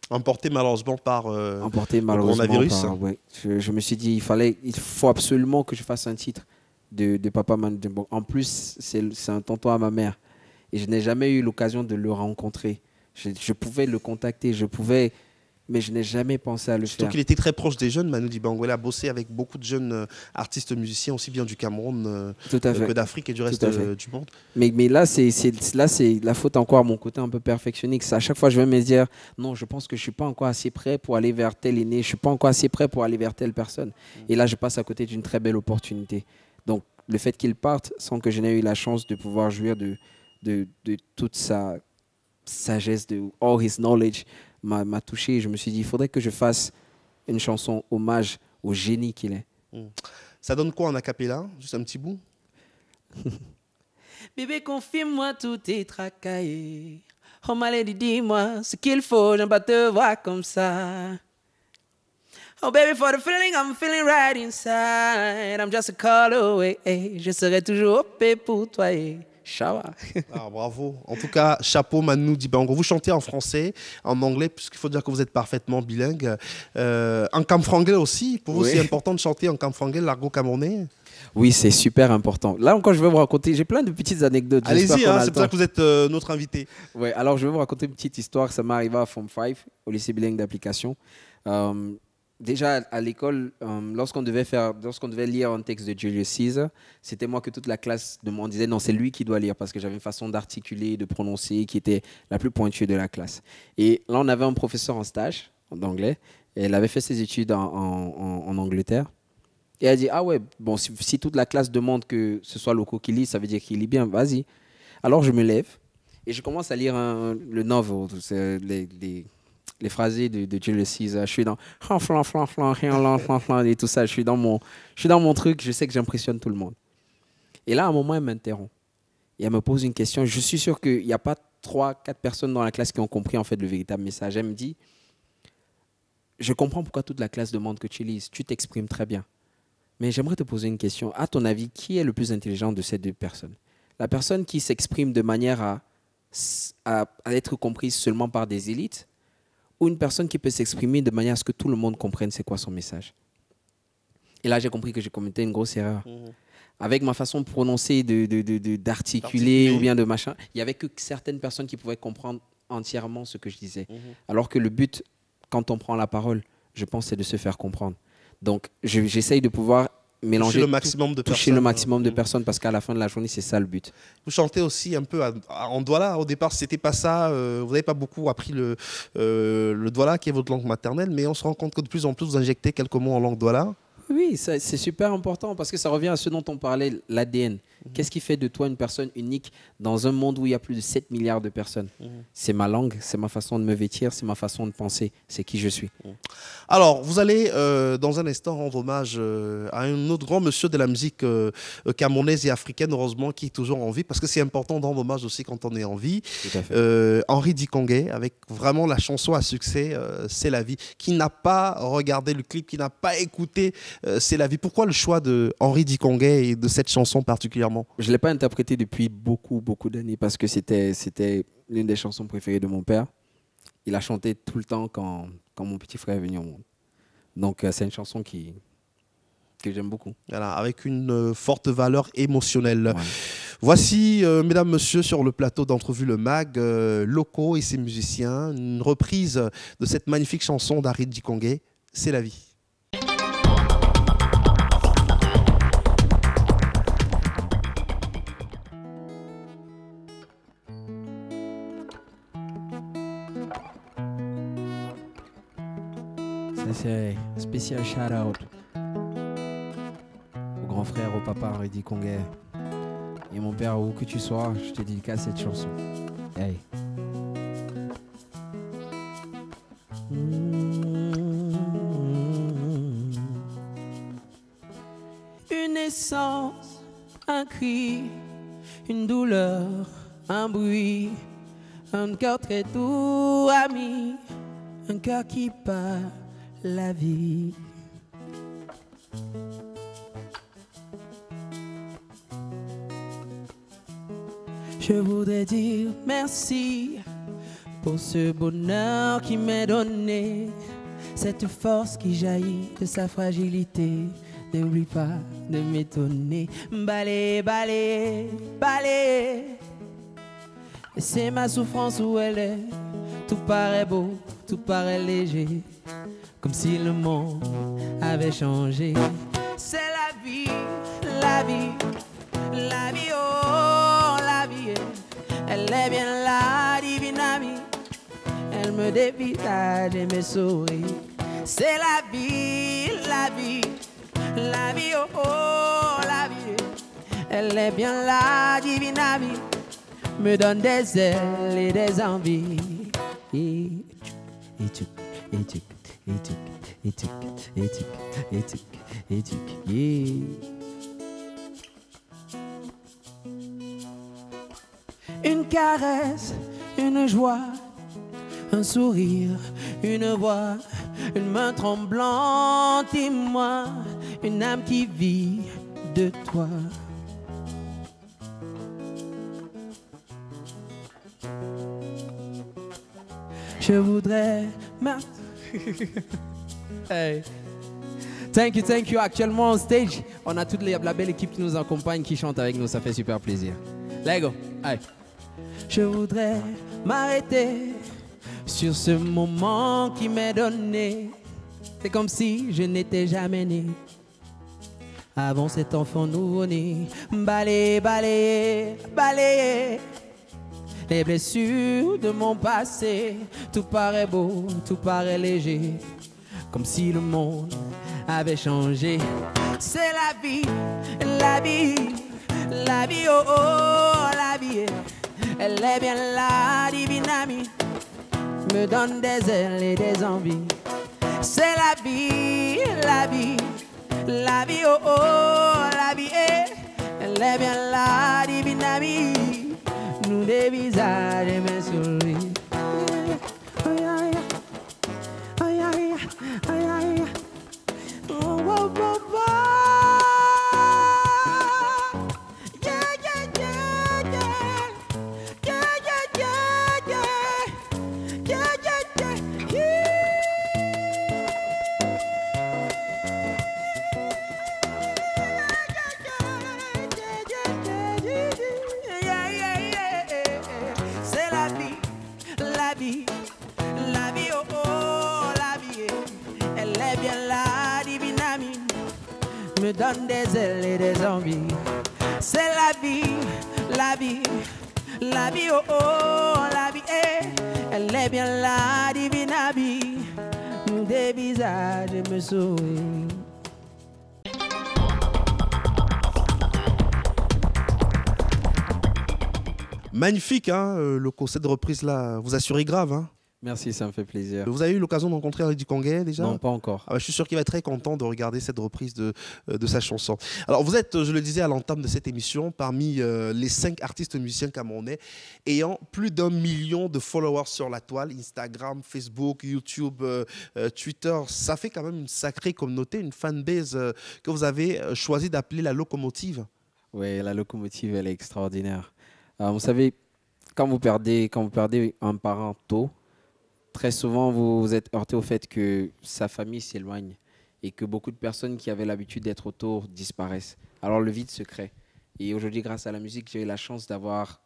Emporté malheureusement par le coronavirus. coronavirus. Je me suis dit, il faut absolument que je fasse un titre de Papa Manu. Bon, en plus, c'est un tonton à ma mère. Et je n'ai jamais eu l'occasion de le rencontrer. Je pouvais le contacter, mais je n'ai jamais pensé à le faire. Donc il était très proche des jeunes, Manu Dibango. Il a bossé avec beaucoup de jeunes artistes musiciens, aussi bien du Cameroun que d'Afrique et du reste du monde. Mais là, c'est la faute encore à mon côté un peu perfectionniste. À chaque fois, je vais me dire, non, je pense que je ne suis pas encore assez prêt pour aller vers tel aîné, je ne suis pas encore assez prêt pour aller vers telle personne. Et là, je passe à côté d'une très belle opportunité. Donc, le fait qu'il parte sans que je n'ai eu la chance de pouvoir jouir de toute sa sagesse, de all his knowledge, m'a touché. Je me suis dit, il faudrait que je fasse une chanson hommage au génie qu'il est. Ça donne quoi en a cappella? Juste un petit bout. Bébé, confirme-moi, tout est tracaillé. Oh, ma lady, dis-moi ce qu'il faut, j'aime pas te voir comme ça. Oh, baby, for the feeling, I'm feeling right inside. I'm just a call away. Je serai toujours OP pour toi. Chawa. Ah, bravo. En tout cas, chapeau Manu Dibango. Vous chantez en français, en anglais, puisqu'il faut dire que vous êtes parfaitement bilingue. En kamfranglais aussi. Pour vous, c'est important de chanter en kamfranglais, l'argot camerounais? Oui, c'est super important. Là encore, je vais vous raconter, j'ai plein de petites anecdotes. Allez-y, c'est pour ça que vous êtes notre invité. Ouais, alors je vais vous raconter une petite histoire. Ça m'est arrivé à Form 5, au lycée bilingue d'application. Déjà à l'école, lorsqu'on devait lire un texte de Julius Caesar, c'était moi que toute la classe on disait non, c'est lui qui doit lire parce que j'avais une façon d'articuler, de prononcer qui était la plus pointue de la classe. Et là, on avait un professeur en stage d'anglais et elle avait fait ses études en Angleterre. Et elle a dit, ah ouais, bon, si toute la classe demande que ce soit Loco qui lit, ça veut dire qu'il lit bien, vas-y. Alors je me lève et je commence à lire le novel, les phrasés de Julius Caesar. Je suis dans et tout ça. Je suis dans mon truc. Je sais que j'impressionne tout le monde. Et là, à un moment, elle m'interrompt. Et elle me pose une question. Je suis sûr qu'il n'y a pas 3-4 personnes dans la classe qui ont compris en fait le véritable message. Elle me dit, je comprends pourquoi toute la classe demande que tu lises. Tu t'exprimes très bien. Mais j'aimerais te poser une question. À ton avis, qui est le plus intelligent de ces deux personnes? La personne qui s'exprime de manière à être comprise seulement par des élites, ou une personne qui peut s'exprimer de manière à ce que tout le monde comprenne c'est quoi son message. Et là, j'ai compris que j'ai commis une grosse erreur. Avec ma façon de prononcer, d'articuler ou bien de machin, il n'y avait que certaines personnes qui pouvaient comprendre entièrement ce que je disais. Alors que le but, quand on prend la parole, je pense, c'est de se faire comprendre. Donc, j'essaye de pouvoir mélanger, le maximum de toucher le personnes. maximum de personnes parce qu'à la fin de la journée, c'est ça le but. Vous chantez aussi un peu en Douala. Au départ, c'était pas ça. Vous n'avez pas beaucoup appris le Douala, qui est votre langue maternelle, mais on se rend compte que de plus en plus, vous injectez quelques mots en langue Douala. Oui, c'est super important parce que ça revient à ce dont on parlait, l'ADN. Qu'est-ce qui fait de toi une personne unique dans un monde où il y a plus de 7 milliards de personnes? C'est ma langue, c'est ma façon de me vêtir, c'est ma façon de penser, c'est qui je suis. Alors, vous allez dans un instant rendre hommage à un autre grand monsieur de la musique camerounaise et africaine, heureusement, qui est toujours en vie, parce que c'est important de rendre hommage aussi quand on est en vie. Tout à fait. Henri Dikongé, avec vraiment la chanson à succès, C'est la vie. Qui n'a pas regardé le clip, qui n'a pas écouté C'est la vie. Pourquoi le choix de Henri Dikongé et de cette chanson particulièrement? Je ne l'ai pas interprétée depuis beaucoup d'années parce que c'était l'une des chansons préférées de mon père. Il a chanté tout le temps quand mon petit frère est venu au monde. Donc, c'est une chanson que j'aime beaucoup. Voilà, avec une forte valeur émotionnelle. Ouais. Voici, mesdames, messieurs, sur le plateau d'Entrevue le Mag, Loco et ses musiciens, une reprise de cette magnifique chanson d'Henri Dikongé, C'est la vie. Ça, c'est un spécial shout-out au grand frère, au papa Henri Dikongé. Et mon père, où que tu sois, je te dédicace cette chanson. Hey. Une essence, un cri, une douleur, un bruit, un cœur très doux, ami, un cœur qui bat la vie. Je voudrais dire merci pour ce bonheur qui m'est donné, cette force qui jaillit de sa fragilité. N'oublie pas de m'étonner. Balayer, balayer, balayer. Et c'est ma souffrance où elle est. Tout paraît beau, tout paraît léger, comme si le monde avait changé. C'est la vie, la vie, la vie, oh, la vie. Elle est bien là, divine amie. Elle me dévisage et me sourit. C'est la vie, la vie, la vie, oh, oh, la vie. Elle est bien là, divine amie. Me donne des ailes et des envies. Une caresse, une joie, un sourire, une voix, une main tremblante et moi, une âme qui vit de toi. Je voudrais... Hey. Thank you. Actuellement on stage, on a toute la belle équipe qui nous accompagne, qui chante avec nous, ça fait super plaisir. Let's go. Hey. Je voudrais m'arrêter sur ce moment qui m'est donné. C'est comme si je n'étais jamais né. Avant cet enfant nouveau-né, balayer, balayer, balayer les blessures de mon passé. Tout paraît beau, tout paraît léger, comme si le monde avait changé. C'est la vie, la vie, la vie, oh, oh, la vie. Elle est bien là, divine amie, me donne des ailes et des envies. C'est la vie, la vie, la vie, oh, oh, la vie. Elle est bien là, divine amie, nous des visages et mes sourires. me donne des ailes et des envies. C'est la vie, la vie, la vie, oh oh, la vie, elle est bien la divine vie, des visages me sourient. Magnifique, hein, le concert de reprise là, vous assurez grave. Hein. Merci, ça me fait plaisir. Vous avez eu l'occasion de rencontrer Harry Duconguet déjà? Non, pas encore. Ah bah, je suis sûr qu'il va être très content de regarder cette reprise de sa chanson. Alors vous êtes, je le disais à l'entame de cette émission, parmi les 5 artistes musiciens camerounais ayant plus d'1 million de followers sur la toile, Instagram, Facebook, YouTube, Twitter. Ça fait quand même une sacrée communauté, une fanbase que vous avez choisi d'appeler la locomotive. Oui, la locomotive, elle est extraordinaire. Vous savez, quand vous perdez un parent tôt, très souvent, vous vous êtes heurté au fait que sa famille s'éloigne et que beaucoup de personnes qui avaient l'habitude d'être autour disparaissent. Alors le vide se crée. Et aujourd'hui, grâce à la musique, j'ai eu la chance d'avoir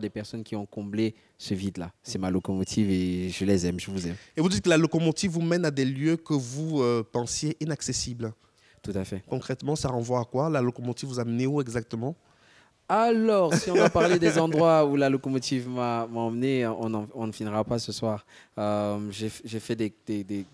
des personnes qui ont comblé ce vide-là. C'est ma locomotive et je les aime, je vous aime. Et vous dites que la locomotive vous mène à des lieux que vous pensiez inaccessibles. Tout à fait. Concrètement, ça renvoie à quoi? La locomotive vous a mené où exactement? Alors, si on a parlé des endroits où la locomotive m'a emmené, on ne finira pas ce soir. J'ai fait des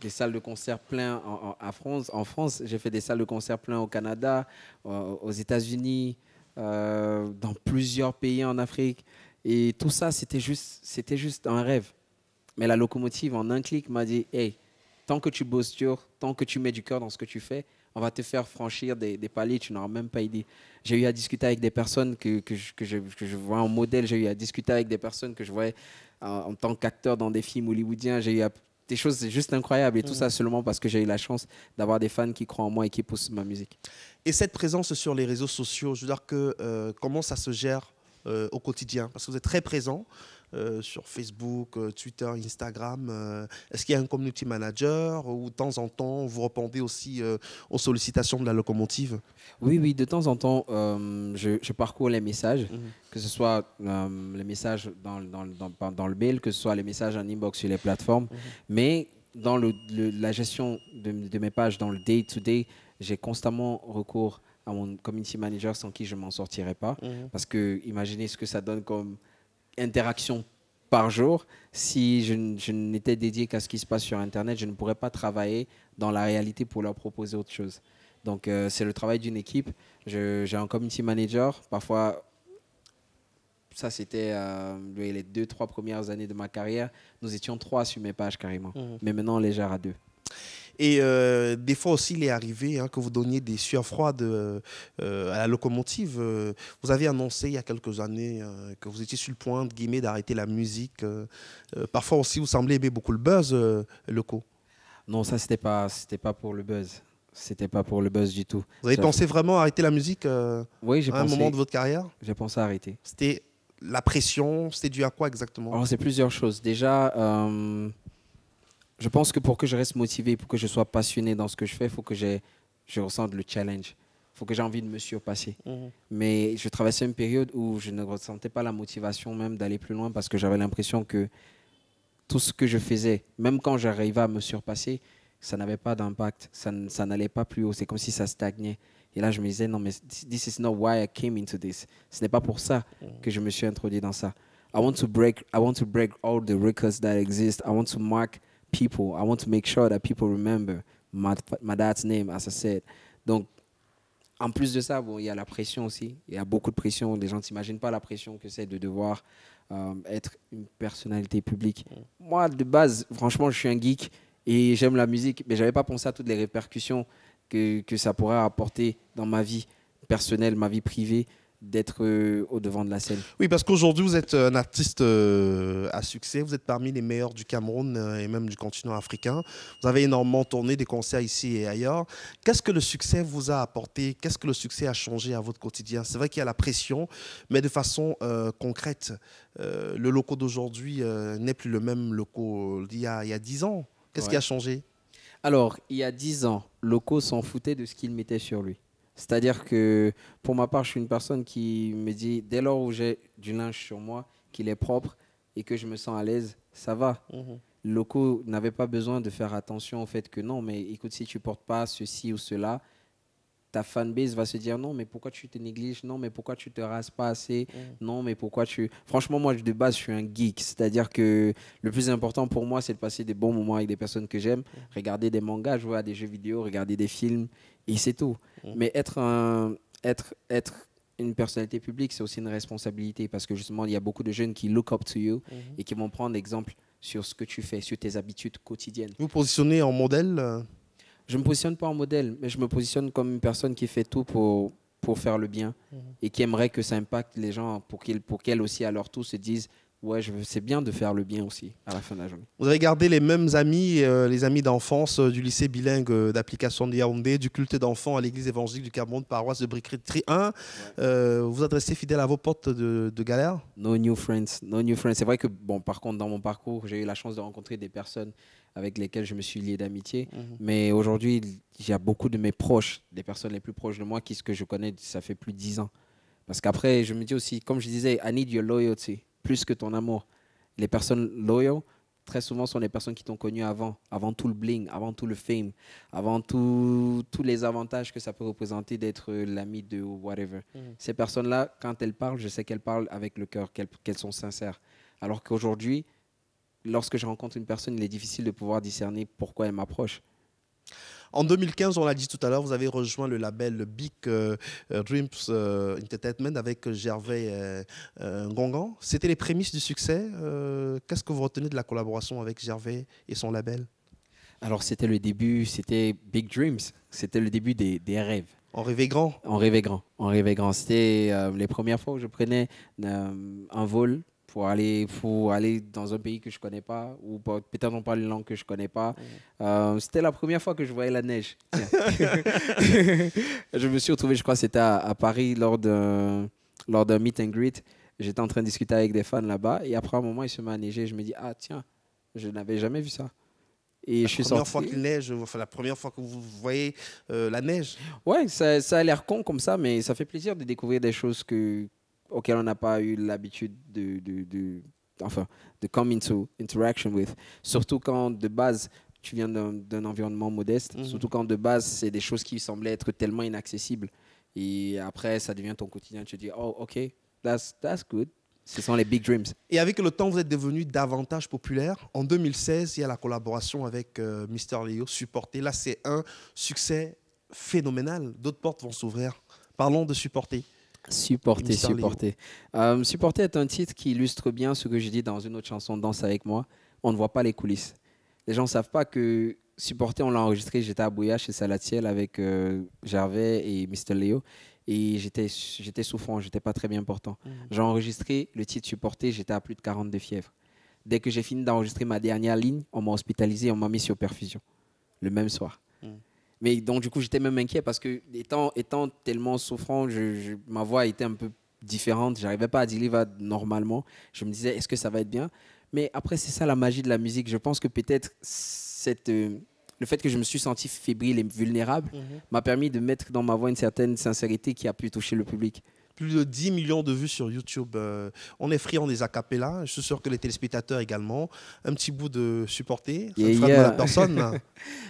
salles de concert pleines en France. J'ai fait des salles de concert pleines au Canada, aux États-Unis, dans plusieurs pays en Afrique. Et tout ça, c'était juste un rêve. Mais la locomotive, en un clic, m'a dit, hey, tant que tu bosses dur, tant que tu mets du cœur dans ce que tu fais, on va te faire franchir des paliers, tu n'auras même pas idée. J'ai eu à discuter avec des personnes que je vois en modèle, j'ai eu à discuter avec des personnes que je voyais en tant qu'acteur dans des films hollywoodiens. J'ai eu des choses juste incroyables et tout ça seulement parce que j'ai eu la chance d'avoir des fans qui croient en moi et qui poussent ma musique. Et cette présence sur les réseaux sociaux, je veux dire que comment ça se gère au quotidien? Parce que vous êtes très présent sur Facebook, Twitter, Instagram. Est-ce qu'il y a un community manager ou de temps en temps vous répondez aussi aux sollicitations de la locomotive? Oui, de temps en temps, je parcours les messages, que ce soit les messages dans le mail, que ce soit les messages en inbox sur les plateformes. Mais dans la gestion de mes pages, dans le day-to-day, j'ai constamment recours à mon community manager sans qui je ne m'en sortirais pas. Parce que imaginez ce que ça donne comme interaction par jour. Si je n'étais dédié qu'à ce qui se passe sur Internet, je ne pourrais pas travailler dans la réalité pour leur proposer autre chose. Donc, c'est le travail d'une équipe. J'ai un community manager. Parfois, ça, c'était les 2-3 premières années de ma carrière. Nous étions 3 sur mes pages carrément. Mais maintenant, on les gère à 2. Et des fois aussi, il est arrivé que vous donniez des sueurs froides à la locomotive. Vous avez annoncé il y a quelques années que vous étiez sur le point d'arrêter la musique. Parfois aussi, vous semblez aimer beaucoup le buzz loco. Non, ça, c'était pas pour le buzz. C'était pas pour le buzz du tout. Vous avez pensé vraiment arrêter la musique oui, à un moment de votre carrière? J'ai pensé arrêter. C'était la pression? C'était dû à quoi exactement? Alors, c'est plusieurs choses. Déjà, je pense que pour que je reste motivé, pour que je sois passionné dans ce que je fais, il faut que je ressente le challenge. Il faut que j'ai envie de me surpasser. Mais je traversais une période où je ne ressentais pas la motivation même d'aller plus loin parce que j'avais l'impression que tout ce que je faisais, même quand j'arrivais à me surpasser, ça n'avait pas d'impact. Ça n'allait pas plus haut. C'est comme si ça stagnait. Et là, je me disais, non, mais this is not why I came into this. Ce n'est pas pour ça que je me suis introduit dans ça. I want to break all the records that exist. I want to mark people. I want to make sure that people remember my dad's name, as I said. Donc, en plus de ça, bon, il y a la pression aussi. Il y a beaucoup de pression. Les gens ne s'imaginent pas la pression que c'est de devoir être une personnalité publique. Moi, de base, franchement, je suis un geek et j'aime la musique, mais je n'avais pas pensé à toutes les répercussions que ça pourrait apporter dans ma vie personnelle, ma vie privée, d'être au devant de la scène. Oui, parce qu'aujourd'hui, vous êtes un artiste à succès. Vous êtes parmi les meilleurs du Cameroun et même du continent africain. Vous avez énormément tourné des concerts ici et ailleurs. Qu'est-ce que le succès vous a apporté? Qu'est-ce que le succès a changé à votre quotidien? C'est vrai qu'il y a la pression, mais de façon concrète, le loco d'aujourd'hui n'est plus le même loco d'il y a 10 ans. Qu'est-ce qui a changé? Alors, il y a 10 ans, Loco s'en foutait de ce qu'il mettait sur lui. C'est-à-dire que, pour ma part, je suis une personne qui me dit, dès lors où j'ai du linge sur moi, qu'il est propre et que je me sens à l'aise, ça va. Loco n'avait pas besoin de faire attention au fait que non, mais écoute, si tu ne portes pas ceci ou cela, ta fanbase va se dire non, mais pourquoi tu te négliges? Non, mais pourquoi tu te rases pas assez? Non, mais pourquoi tu... Franchement, moi, de base, je suis un geek. C'est-à-dire que le plus important pour moi, c'est de passer des bons moments avec des personnes que j'aime, regarder des mangas, jouer à des jeux vidéo, regarder des films, et c'est tout. Mais être une personnalité publique, c'est aussi une responsabilité parce que justement, il y a beaucoup de jeunes qui look up to you et qui vont prendre exemple sur ce que tu fais, sur tes habitudes quotidiennes. Vous positionnez en modèle Je ne me positionne pas en modèle, mais je me positionne comme une personne qui fait tout pour faire le bien et qui aimerait que ça impacte les gens pour qu'elles aussi, à leur tour, se disent ouais, c'est bien de faire le bien aussi à la fin de la journée. Vous avez gardé les mêmes amis, les amis d'enfance du lycée bilingue d'application de Yaoundé, du culte d'enfants à l'église évangélique du Cameroun, paroisse de Briqueterie 1. Vous adressez fidèle à vos potes de galère? No new friends, no new friends. C'est vrai que, bon, par contre, dans mon parcours, j'ai eu la chance de rencontrer des personnes avec lesquelles je me suis lié d'amitié. Mais aujourd'hui, il y a beaucoup de mes proches, des personnes les plus proches de moi, que je connais, ça fait plus de 10 ans. Parce qu'après, je me dis aussi, comme je disais, I need your loyalty, plus que ton amour. Les personnes loyales, très souvent, sont les personnes qui t'ont connu avant tout le bling, avant tout le fame, avant tous les avantages que ça peut représenter d'être l'ami de whatever. Ces personnes-là, quand elles parlent, je sais qu'elles parlent avec le cœur, qu'elles sont sincères. Alors qu'aujourd'hui, lorsque je rencontre une personne, il est difficile de pouvoir discerner pourquoi elle m'approche. En 2015, on l'a dit tout à l'heure, vous avez rejoint le label Big Dreams Entertainment avec Gervais Ngongan. C'était les prémices du succès. Qu'est-ce que vous retenez de la collaboration avec Gervais et son label? Alors, c'était le début, c'était Big Dreams. C'était le début des rêves. On rêvait grand. On rêvait grand. On rêvait grand. C'était les premières fois où je prenais un vol pour aller dans un pays que je ne connais pas, ou peut-être on parle une langue que je ne connais pas. C'était la première fois que je voyais la neige. Je me suis retrouvé, je crois, c'était à Paris lors d'un meet and greet. J'étais en train de discuter avec des fans là-bas, et après un moment, il se met à neiger. Je me dis, ah tiens, je n'avais jamais vu ça. Et je suis sorti. La première fois qu'il neige, enfin, la première fois que vous voyez la neige. Ouais, ça a l'air con comme ça, mais ça fait plaisir de découvrir des choses auxquelles on n'a pas eu l'habitude de come into interaction with. Surtout quand de base, tu viens d'un environnement modeste. Surtout quand de base, c'est des choses qui semblaient être tellement inaccessibles. Et après, ça devient ton quotidien. Tu te dis, oh, OK, that's good. Ce sont les big dreams. Et avec le temps, vous êtes devenu davantage populaire. En 2016, il y a la collaboration avec Mister Leo, Supporter. Là, c'est un succès phénoménal. D'autres portes vont s'ouvrir. Parlons de Supporter. Supporter. Supporter est un titre qui illustre bien ce que j'ai dit dans une autre chanson, Danse avec moi. On ne voit pas les coulisses. Les gens ne savent pas que Supporter, on l'a enregistré. J'étais à Bouya chez Salatiel avec Gervais et Mister Leo. Et j'étais souffrant, j'étais pas très bien portant. J'ai enregistré le titre Supporter, j'étais à plus de 40 de fièvre. Dès que j'ai fini d'enregistrer ma dernière ligne, on m'a hospitalisé, on m'a mis sur perfusion le même soir. Mais donc du coup, j'étais même inquiet parce que étant tellement souffrant, ma voix était un peu différente, j'arrivais pas à deliver normalement. Je me disais, est-ce que ça va être bien? Mais après, c'est ça la magie de la musique. Je pense que peut-être le fait que je me suis senti fébrile et vulnérable m'a permis de mettre dans ma voix une certaine sincérité qui a pu toucher le public. Plus de 10 millions de vues sur YouTube. On est friand des acapellas. Je suis sûr que les téléspectateurs également. Un petit bout de Supporter. Ça ne fera de mal à personne.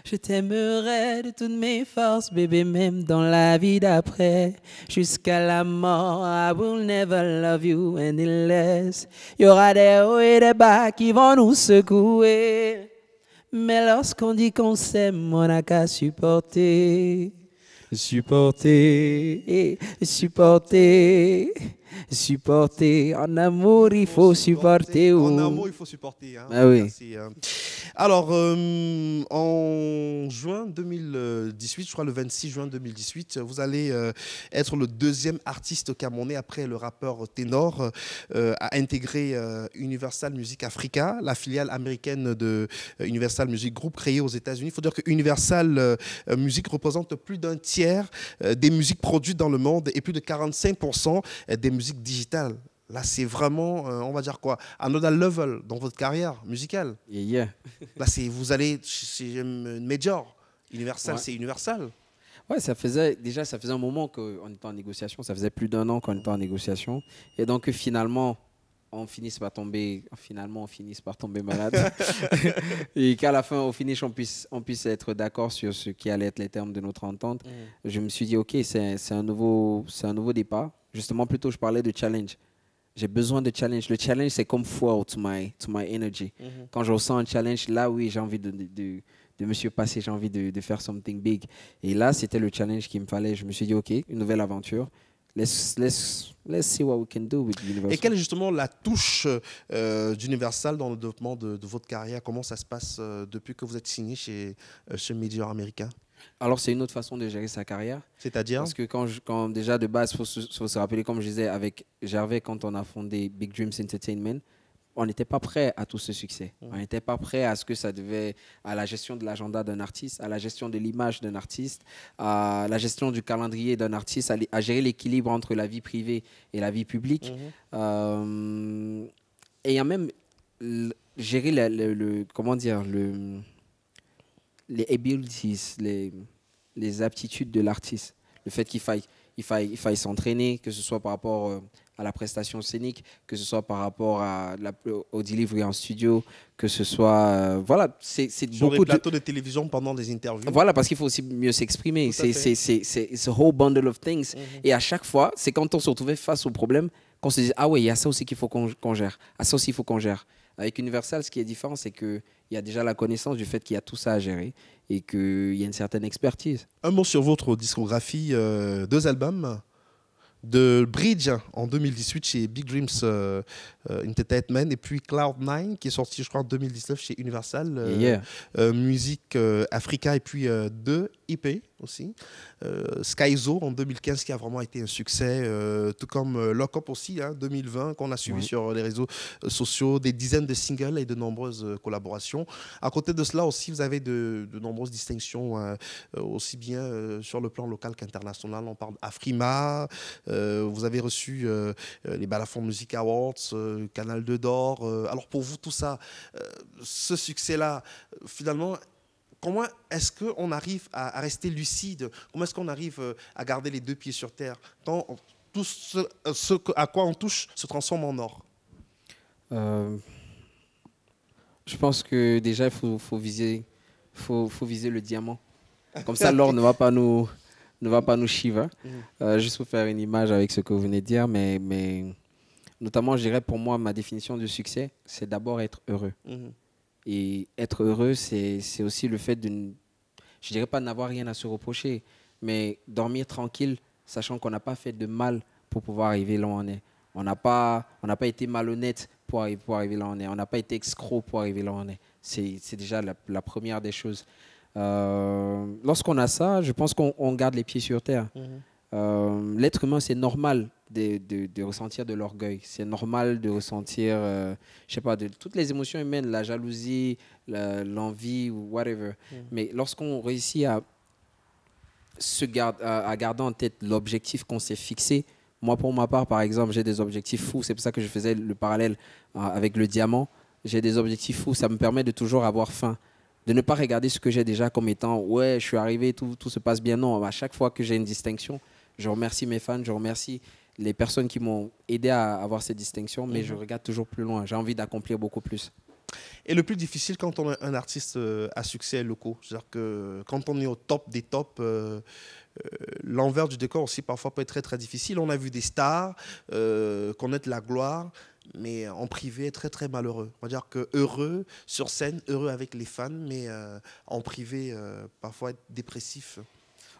Je t'aimerai de toutes mes forces, bébé, même dans la vie d'après. Jusqu'à la mort, I will never love you any less. Il y aura des hauts et des bas qui vont nous secouer. Mais lorsqu'on dit qu'on s'aime, on n'a qu'à supporter. Supporter. En amour, il faut supporter. En amour, il faut supporter. Hein. Ah oui. Merci. Alors, en juin 2018, je crois le 26 juin 2018, vous allez être le deuxième artiste camerounais après le rappeur Ténor à intégrer Universal Music Africa, la filiale américaine de Universal Music Group créée aux États-Unis. Il faut dire que Universal Music représente plus d'un tiers des musiques produites dans le monde et plus de 45% des musiques digitales. Là, c'est vraiment, on va dire quoi, another level dans votre carrière musicale. Yeah. Là, vous allez chez une major. Universal, ouais. C'est Universal. Ouais, ça faisait un moment qu'on était en négociation. Ça faisait plus d'1 an qu'on était en négociation. Et donc, finalement, finalement, on finisse par tomber malade. Et qu'à la fin, au finish, on puisse être d'accord sur ce qui allait être les termes de notre entente. Je me suis dit, OK, c'est un nouveau départ. Justement, plutôt, je parlais de challenge. J'ai besoin de challenge. Le challenge, c'est comme fuel to my energy. Quand je ressens un challenge, là, oui, j'ai envie de me surpasser, j'ai envie de faire something big. Et là, c'était le challenge qu'il me fallait. Je me suis dit, OK, une nouvelle aventure. Let's see what we can do with Universal. Et quelle est justement la touche d'Universal dans le développement de votre carrière? Comment ça se passe depuis que vous êtes signé chez ce média américain? Alors, c'est une autre façon de gérer sa carrière. C'est-à-dire? Parce que quand déjà de base, il faut se rappeler, comme je disais, avec Gervais, quand on a fondé Big Dreams Entertainment, on n'était pas prêt à tout ce succès. On n'était pas prêt à ce que ça devait, à la gestion de l'agenda d'un artiste, à la gestion de l'image d'un artiste, à la gestion du calendrier d'un artiste, à gérer l'équilibre entre la vie privée et la vie publique. Et à même gérer comment dire, les abilities, les aptitudes de l'artiste. Le fait qu'il faille s'entraîner, que ce soit par rapport à la prestation scénique, que ce soit par rapport au delivery en studio, que ce soit... voilà, c'est sur beaucoup les plateaux de télévision pendant des interviews. Voilà, parce qu'il faut aussi mieux s'exprimer. C'est a whole bundle of things. Et à chaque fois, c'est quand on se retrouvait face au problème qu'on se disait, ah ouais, il y a ça aussi qu'il faut qu'on gère. Ah, ça aussi, il faut qu'on gère. Avec Universal, ce qui est différent, c'est qu'il y a déjà la connaissance du fait qu'il y a tout ça à gérer et qu'il y a une certaine expertise. Un mot sur votre discographie, 2 albums. De Bridge en 2018 chez Big Dreams Entertainment et puis Cloud9 qui est sorti je crois en 2019 chez Universal Musique Africa et puis 2 IP aussi. Skyzo en 2015 qui a vraiment été un succès, tout comme Lock Up aussi, 2020 qu'on a suivi sur les réseaux sociaux, des dizaines de singles et de nombreuses collaborations. À côté de cela aussi, vous avez de nombreuses distinctions, aussi bien sur le plan local qu'international. On parle d'Afrima, vous avez reçu les Balafon Music Awards, Canal 2 d'Or. Alors pour vous, tout ça, ce succès-là, finalement, comment est-ce qu'on arrive à rester lucide? Comment est-ce qu'on arrive à garder les 2 pieds sur terre quand tout ce à quoi on touche se transforme en or? Je pense que déjà, il faut viser le diamant. Comme ça, l'or ne va pas nous chiver. Juste pour faire une image avec ce que vous venez de dire, mais notamment, je dirais pour moi, ma définition de succès, c'est d'abord être heureux. Et être heureux, c'est aussi le fait je dirais pas n'avoir rien à se reprocher, mais dormir tranquille, sachant qu'on n'a pas fait de mal pour pouvoir arriver là où on est. On n'a pas été malhonnête pour arriver là où on est. On n'a pas été escroc pour arriver là où on est. C'est déjà la première des choses. Lorsqu'on a ça, je pense qu'on garde les pieds sur terre. L'être humain, c'est normal de ressentir de l'orgueil. C'est normal de ressentir, je sais pas, de toutes les émotions humaines, la jalousie, l'envie ou whatever. Mais lorsqu'on réussit à garder en tête l'objectif qu'on s'est fixé, moi, pour ma part, par exemple, j'ai des objectifs fous. C'est pour ça que je faisais le parallèle avec le diamant. J'ai des objectifs fous. Ça me permet de toujours avoir faim. De ne pas regarder ce que j'ai déjà comme étant, ouais, je suis arrivé, tout se passe bien. Non, à chaque fois que j'ai une distinction, je remercie mes fans, je remercie les personnes qui m'ont aidé à avoir cette distinction, mais je regarde toujours plus loin. J'ai envie d'accomplir beaucoup plus. Et le plus difficile quand on est un artiste à succès locaux, c'est-à-dire que quand on est au top des tops, l'envers du décor aussi parfois peut être très très difficile. On a vu des stars connaître la gloire, mais en privé très très malheureux. On va dire que heureux sur scène, heureux avec les fans, mais en privé parfois être dépressif.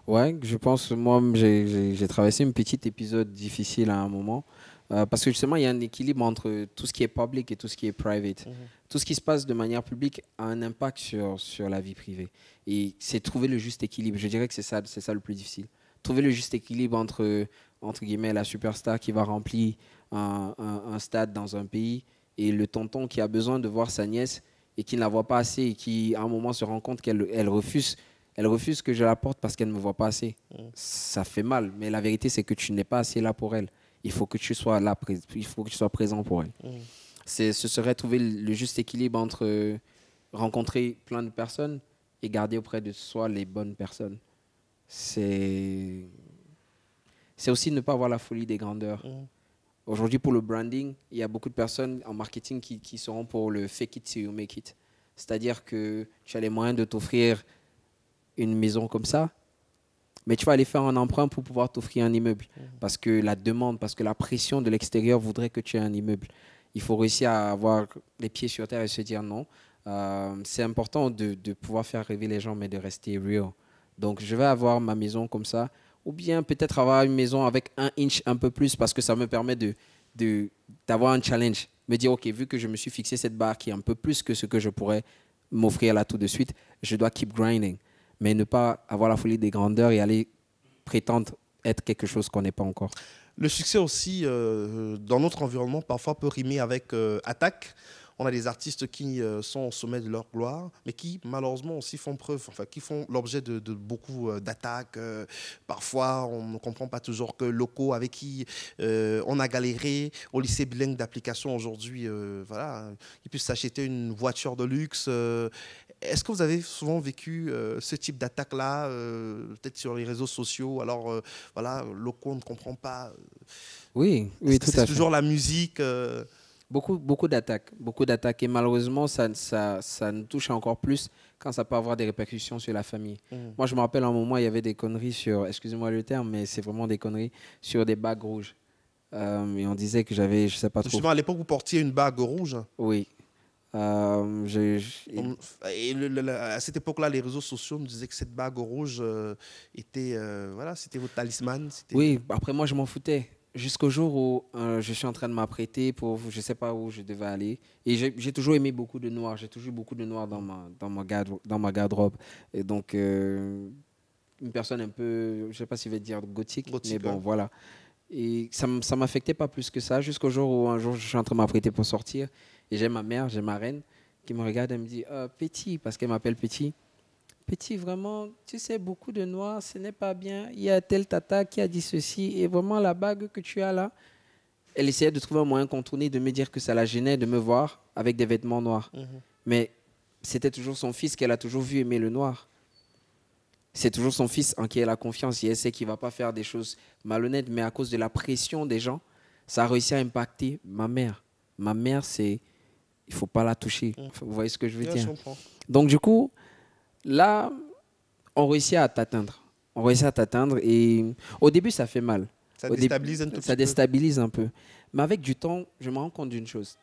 Ouais, je pense, moi, j'ai traversé un petit épisode difficile à un moment. Parce que justement, il y a un équilibre entre tout ce qui est public et tout ce qui est private. Tout ce qui se passe de manière publique a un impact sur la vie privée. Et c'est trouver le juste équilibre. Je dirais que c'est ça le plus difficile. Trouver le juste équilibre entre guillemets, la superstar qui va remplir un stade dans un pays et le tonton qui a besoin de voir sa nièce et qui ne la voit pas assez et qui, à un moment, se rend compte qu'elle refuse. Elle refuse que je la porte parce qu'elle ne me voit pas assez. Ça fait mal, mais la vérité, c'est que tu n'es pas assez là pour elle. Il faut que tu sois là, il faut que tu sois présent pour elle. Ce serait trouver le juste équilibre entre rencontrer plein de personnes et garder auprès de soi les bonnes personnes. C'est aussi ne pas avoir la folie des grandeurs. Aujourd'hui, pour le branding, il y a beaucoup de personnes en marketing qui seront pour le fake it till you make it. C'est-à-dire que tu as les moyens de t'offrir une maison comme ça, mais tu vas aller faire un emprunt pour pouvoir t'offrir un immeuble. Parce que la demande, parce que la pression de l'extérieur voudrait que tu aies un immeuble. Il faut réussir à avoir les pieds sur terre et se dire non. C'est important de pouvoir faire rêver les gens, mais de rester real. Donc, je vais avoir ma maison comme ça. Ou bien peut-être avoir une maison avec 1 inch un peu plus parce que ça me permet d'avoir un challenge. Me dire, OK, vu que je me suis fixé cette barre qui est un peu plus que ce que je pourrais m'offrir là tout de suite, je dois keep grinding. Mais ne pas avoir la folie des grandeurs et aller prétendre être quelque chose qu'on n'est pas encore. Le succès aussi, dans notre environnement, parfois peut rimer avec attaque. On a des artistes qui sont au sommet de leur gloire, mais qui malheureusement aussi font preuve, enfin qui font l'objet de beaucoup d'attaques. Parfois, on ne comprend pas toujours que locaux avec qui on a galéré au lycée bilingue d'application aujourd'hui, voilà, ils puissent s'acheter une voiture de luxe. Est-ce que vous avez souvent vécu ce type d'attaque-là, peut-être sur les réseaux sociaux? Alors, voilà, locaux, on ne comprend pas. Oui, oui, tout à fait. C'est toujours la musique. Beaucoup d'attaques. Et malheureusement, ça nous touche encore plus quand ça peut avoir des répercussions sur la famille. Moi, je me rappelle un moment, il y avait des conneries sur, excusez-moi le terme, mais c'est vraiment des conneries, sur des bagues rouges. Et on disait que j'avais, je sais pas trop. Justement, à l'époque, vous portiez une bague rouge. Oui. Et à cette époque-là, les réseaux sociaux nous disaient que cette bague rouge était, voilà, c'était votre talisman. Oui, après moi, je m'en foutais. Jusqu'au jour où je suis en train de m'apprêter pour, je ne sais pas où je devais aller. Et j'ai toujours aimé beaucoup de noir. J'ai toujours eu beaucoup de noir dans ma garde-robe. Et donc, une personne un peu, je ne sais pas si je vais dire gothique, mais bon, voilà. Et ça ne m'affectait pas plus que ça, jusqu'au jour où un jour, je suis en train de m'apprêter pour sortir. Et j'ai ma mère, j'ai ma reine, qui me regarde et me dit « Petit », parce qu'elle m'appelle Petit. Petit, vraiment, tu sais, beaucoup de noir, ce n'est pas bien. Il y a tel tata qui a dit ceci. Et vraiment, la bague que tu as là, elle essayait de trouver un moyen contourné, de me dire que ça la gênait de me voir avec des vêtements noirs. Mais c'était toujours son fils qu'elle a toujours vu aimer le noir. C'est toujours son fils en qui elle a confiance. Et elle sait qu'il ne va pas faire des choses malhonnêtes. Mais à cause de la pression des gens, ça a réussi à impacter ma mère. Ma mère, c'est... Il ne faut pas la toucher. Vous voyez ce que je veux dire? Donc, du coup... Là, on réussit à t'atteindre. Et au début, ça fait mal. Ça déstabilise un tout petit peu. Ça déstabilise un peu. Mais avec du temps, je me rends compte d'une chose.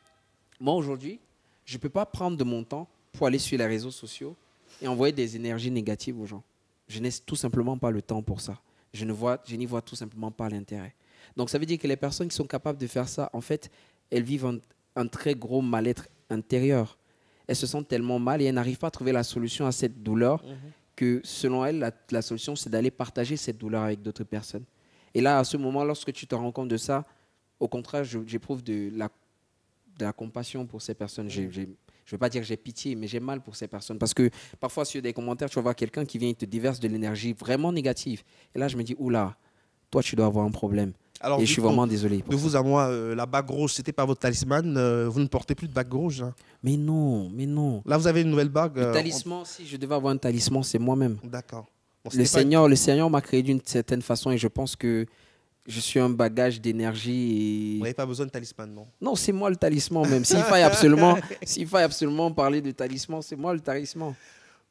Moi, aujourd'hui, je ne peux pas prendre de mon temps pour aller sur les réseaux sociaux et envoyer des énergies négatives aux gens. Je n'ai tout simplement pas le temps pour ça. Je n'y vois tout simplement pas l'intérêt. Donc, ça veut dire que les personnes qui sont capables de faire ça, en fait, elles vivent un très gros mal-être intérieur. Elles se sentent tellement mal et elles n'arrivent pas à trouver la solution à cette douleur que, selon elles, la solution, c'est d'aller partager cette douleur avec d'autres personnes. Et là, à ce moment, lorsque tu te rends compte de ça, au contraire, j'éprouve de la compassion pour ces personnes. Je ne veux pas dire que j'ai pitié, mais j'ai mal pour ces personnes. Parce que parfois, sur des commentaires, tu vas voir quelqu'un qui vient et te déverse de l'énergie vraiment négative. Et là, je me dis, oula, toi, tu dois avoir un problème. Alors, et je suis vraiment désolé. De vous à moi, la bague rouge, c'était pas votre talisman. Vous ne portez plus de bague rouge. Hein. Mais non. Là, vous avez une nouvelle bague. Le talisman, si je devais avoir un talisman, c'est moi-même. D'accord. Bon, le Seigneur m'a créé d'une certaine façon et je pense que je suis un bagage d'énergie. Et... Vous n'avez pas besoin de talisman, non? Non, c'est moi le talisman même. S'il faille absolument parler de talisman, c'est moi le talisman.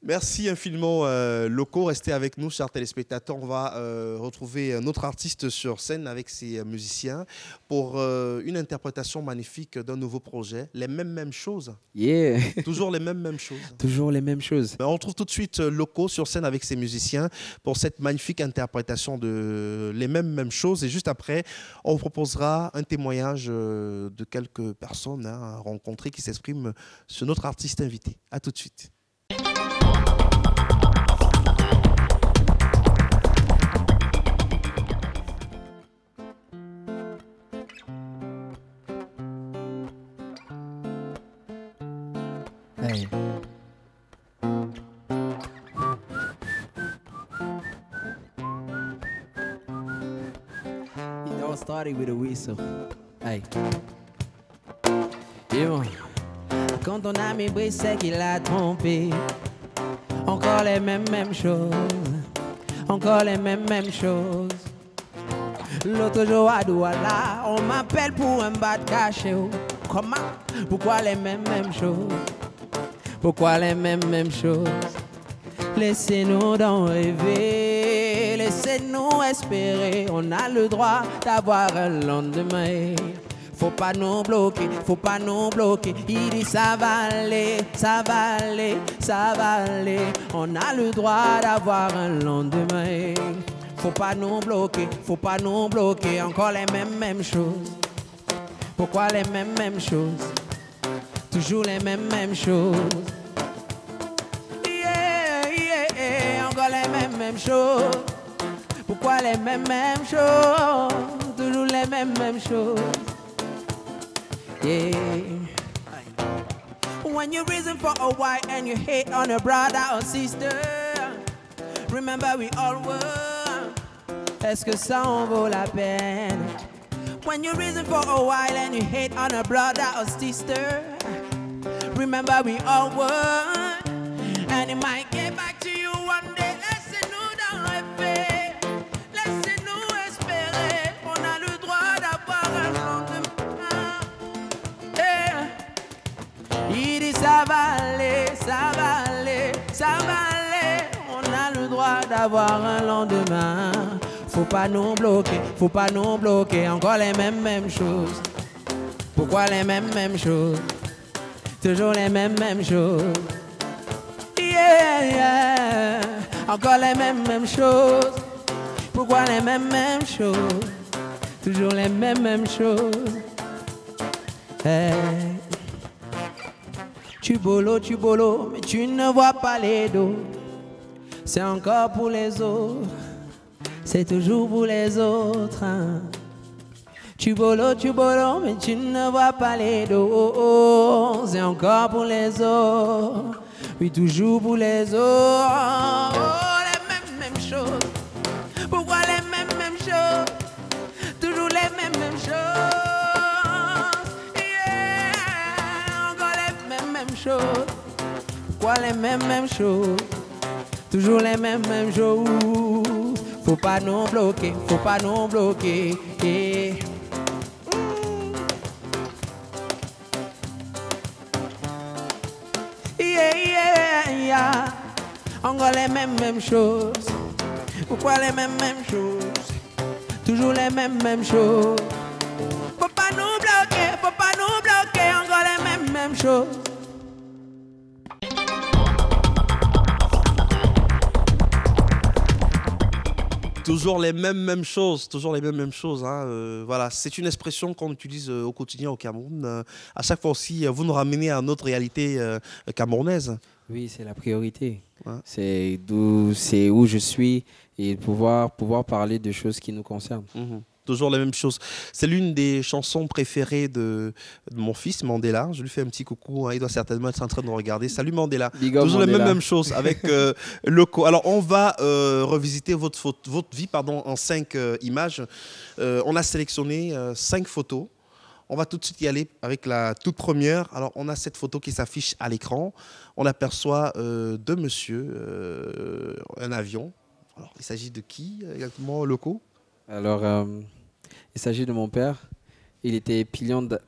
Merci infiniment, Loco. Restez avec nous, chers téléspectateurs. On va retrouver notre artiste sur scène avec ses musiciens pour une interprétation magnifique d'un nouveau projet. Les mêmes choses. Yeah. Toujours les mêmes choses. Toujours les mêmes choses. On retrouve tout de suite Loco sur scène avec ses musiciens pour cette magnifique interprétation de les mêmes choses. Et juste après, on vous proposera un témoignage de quelques personnes rencontrées qui s'expriment sur notre artiste invité. À tout de suite. Hey. You know, it started with a whistle. Hey. Yo. Quand ton ami brise, c'est qu'il a trompé. Encore les mêmes choses. Encore les mêmes choses. L'autre jour à Douala, on m'appelle pour un bas de cachet. Comment? Pourquoi les mêmes choses? Pourquoi les mêmes choses? Laissez-nous donc rêver, laissez-nous espérer. On a le droit d'avoir un lendemain. Faut pas nous bloquer, faut pas nous bloquer. Il dit ça va aller, ça va aller, ça va aller. On a le droit d'avoir un lendemain. Faut pas nous bloquer, faut pas nous bloquer. Encore les mêmes choses. Pourquoi les mêmes choses? Toujours les mêmes choses. Encore les mêmes choses. Pourquoi les mêmes choses? Toujours les mêmes choses. Yeah. When you reason for a white and you hate on a brother or sister, remember we all were. Est-ce que ça en vaut la peine? When you reason for a while and you hate on a brother or sister, remember we all were. And it might get back to you one day. Laissez-nous dans rêver, laissez-nous espérer. On a le droit d'avoir un lendemain. Il dit ça va aller, ça va aller, ça va aller. On a le droit d'avoir un lendemain. Faut pas nous bloquer, faut pas nous bloquer. Encore les mêmes choses. Pourquoi les mêmes choses? Toujours les mêmes choses. Yeah, yeah. Encore les mêmes choses. Pourquoi les mêmes choses? Toujours les mêmes choses. Hey. Tu bolo, mais tu ne vois pas les dos. C'est encore pour les autres, c'est toujours pour les autres. Hein. Tu bolo, mais tu ne vois pas les dos. C'est encore pour les autres, oui, toujours pour les autres. Oh, les mêmes choses. Pourquoi les mêmes choses? Toujours les mêmes choses. Choses. Pourquoi les mêmes choses? Toujours les mêmes choses. Faut pas nous bloquer, faut pas nous bloquer. Yeah. Yeah, yeah, yeah. Encore les mêmes choses. Pourquoi les mêmes choses? Toujours les mêmes choses. Faut pas nous bloquer, faut pas nous bloquer. Encore les mêmes choses. Toujours les mêmes choses, toujours les mêmes choses. Hein. Voilà, c'est une expression qu'on utilise au quotidien au Cameroun. À chaque fois aussi, vous nous ramenez à notre réalité camerounaise. Oui, c'est la priorité. Ouais. C'est où je suis et pouvoir parler de choses qui nous concernent. Toujours la même chose. C'est l'une des chansons préférées de mon fils, Mandela. Je lui fais un petit coucou. Hein. Il doit certainement être en train de nous regarder. Salut Mandela. Toujours la même chose avec Loco. Alors, on va revisiter votre vie en 5 images. On a sélectionné 5 photos. On va tout de suite y aller avec la toute première. Alors, on a cette photo qui s'affiche à l'écran. On aperçoit deux messieurs, un avion. Alors, il s'agit de qui exactement, Loco? Alors, il s'agit de mon père. Il était pilote.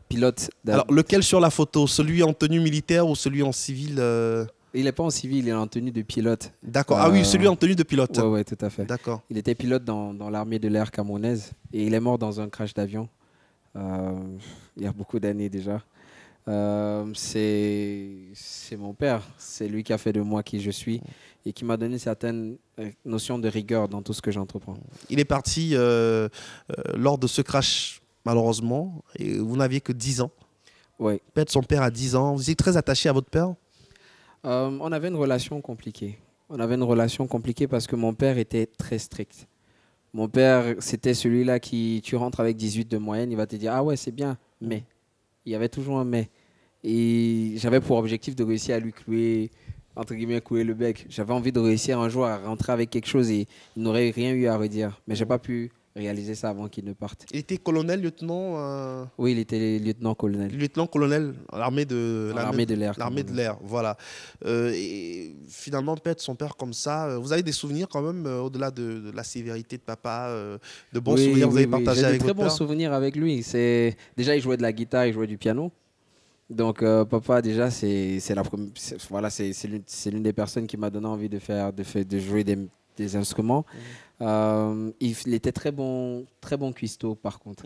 Alors, lequel sur la photo? Celui en tenue militaire ou celui en civil Il n'est pas en civil, il est en tenue de pilote. D'accord. Ah oui, celui en tenue de pilote. Oui, tout à fait. D'accord. Il était pilote dans l'armée de l'air camerounaise et il est mort dans un crash d'avion il y a beaucoup d'années déjà. C'est mon père. C'est lui qui a fait de moi qui je suis et qui m'a donné certaines notions de rigueur dans tout ce que j'entreprends. Il est parti lors de ce crash, malheureusement, et vous n'aviez que 10 ans. Oui. Perdre son père à 10 ans. Vous êtes très attaché à votre père? On avait une relation compliquée. On avait une relation compliquée parce que mon père était très strict. Mon père, c'était celui-là qui, tu rentres avec 18 de moyenne, il va te dire « Ah ouais, c'est bien, mais… » Il y avait toujours un « mais ». Et j'avais pour objectif de réussir à lui clouer, entre guillemets, clouer le bec. J'avais envie de réussir un jour à rentrer avec quelque chose et il n'aurait rien eu à redire. Mais je n'ai pas pu réaliser ça avant qu'il ne parte. Il était colonel, lieutenant Oui, il était lieutenant-colonel. Lieutenant-colonel à l'armée de l'air. L'armée de l'air, voilà. Et finalement, perdre son père comme ça, vous avez des souvenirs quand même, au-delà de la sévérité de papa, de bons souvenirs que vous avez partagés avec votre père? J'ai de très bons souvenirs avec lui. Déjà, il jouait de la guitare, il jouait du piano. Donc, papa, déjà, c'est l'une des personnes qui m'a donné envie de jouer des instruments. Il était très bon cuistot, par contre.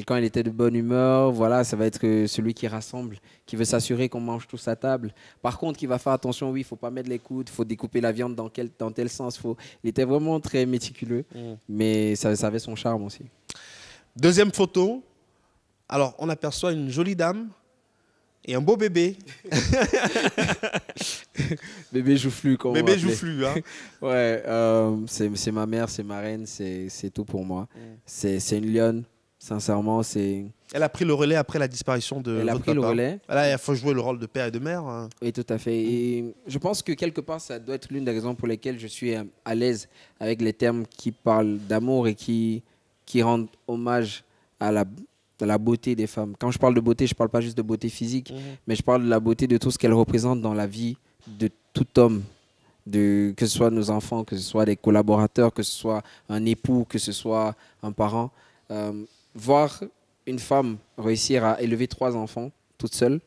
Quand il était de bonne humeur, voilà, ça va être celui qui rassemble, qui veut s'assurer qu'on mange tous à table. Par contre, qui va faire attention, oui, il ne faut pas mettre les coudes, il faut découper la viande dans tel sens. Il était vraiment très méticuleux, mais ça avait son charme aussi. Deuxième photo. Alors, on aperçoit une jolie dame et un beau bébé. Bébé joufflu, comme bébé joufflu, hein. Ouais, c'est ma mère, c'est ma reine, c'est tout pour moi. C'est une lionne, sincèrement. Elle a pris le relais après la disparition de votre papa. Elle a pris le relais. Il faut jouer le rôle de père et de mère. Hein. Oui, tout à fait. Et je pense que quelque part, ça doit être l'une des raisons pour lesquelles je suis à l'aise avec les termes qui parlent d'amour et qui rendent hommage à la beauté des femmes. Quand je parle de beauté, je ne parle pas juste de beauté physique, mais je parle de la beauté de tout ce qu'elle représente dans la vie de tout homme, que ce soit nos enfants, que ce soit des collaborateurs, que ce soit un époux, que ce soit un parent. Voir une femme réussir à élever 3 enfants toute seule,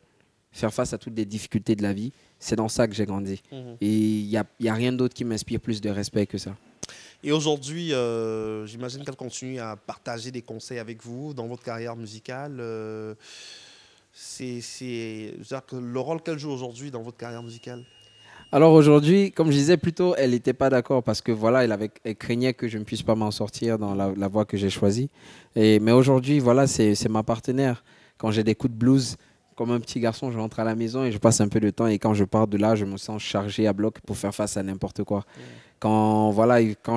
faire face à toutes les difficultés de la vie, c'est dans ça que j'ai grandi. Et il n'y a rien d'autre qui m'inspire plus de respect que ça. Et aujourd'hui, j'imagine qu'elle continue à partager des conseils avec vous dans votre carrière musicale. C'est-à-dire que le rôle qu'elle joue aujourd'hui dans votre carrière musicale? Alors aujourd'hui, comme je disais plus tôt, elle n'était pas d'accord parce que voilà, elle craignait que je ne puisse pas m'en sortir dans la voie que j'ai choisie. Mais aujourd'hui, voilà, c'est ma partenaire. Quand j'ai des coups de blues, comme un petit garçon, je rentre à la maison et je passe un peu de temps. Et quand je pars de là, je me sens chargé à bloc pour faire face à n'importe quoi. Quand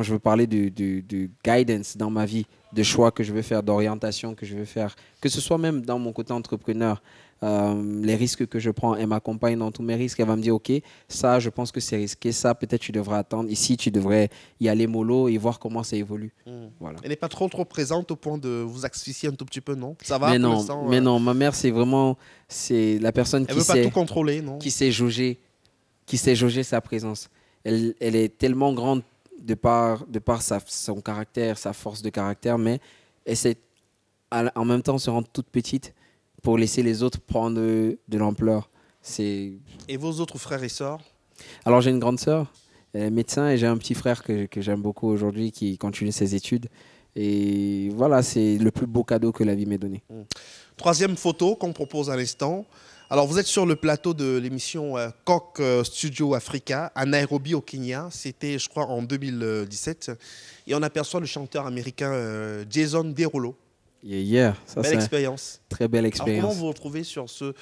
je veux parler de guidance dans ma vie, de choix que je veux faire, d'orientation que je veux faire, que ce soit même dans mon côté entrepreneur, les risques que je prends, elle m'accompagne dans tous mes risques. Elle va me dire, OK, ça, je pense que c'est risqué. Ça, peut-être tu devrais attendre. Ici, tu devrais y aller mollo et voir comment ça évolue. Voilà. Elle n'est pas trop présente au point de vous asphyxier un tout petit peu, non? Ça va? Mais non, ma mère, c'est la personne qui sait tout contrôler, non? Qui sait jauger sa présence. Elle est tellement grande de par son caractère, sa force de caractère, mais elle sait en même temps se rendre toute petite pour laisser les autres prendre de l'ampleur. Et vos autres frères et sœurs? Alors j'ai une grande sœur, elle est médecin, et j'ai un petit frère que j'aime beaucoup aujourd'hui qui continue ses études. Et voilà, c'est le plus beau cadeau que la vie m'ait donné. Troisième photo qu'on propose à l'instant. Alors, vous êtes sur le plateau de l'émission Coq Studio Africa à Nairobi, au Kenya. C'était, je crois, en 2017. Et on aperçoit le chanteur américain Jason Derulo. Ça, belle expérience. Très belle expérience. Alors, comment vous vous retrouvez sur ce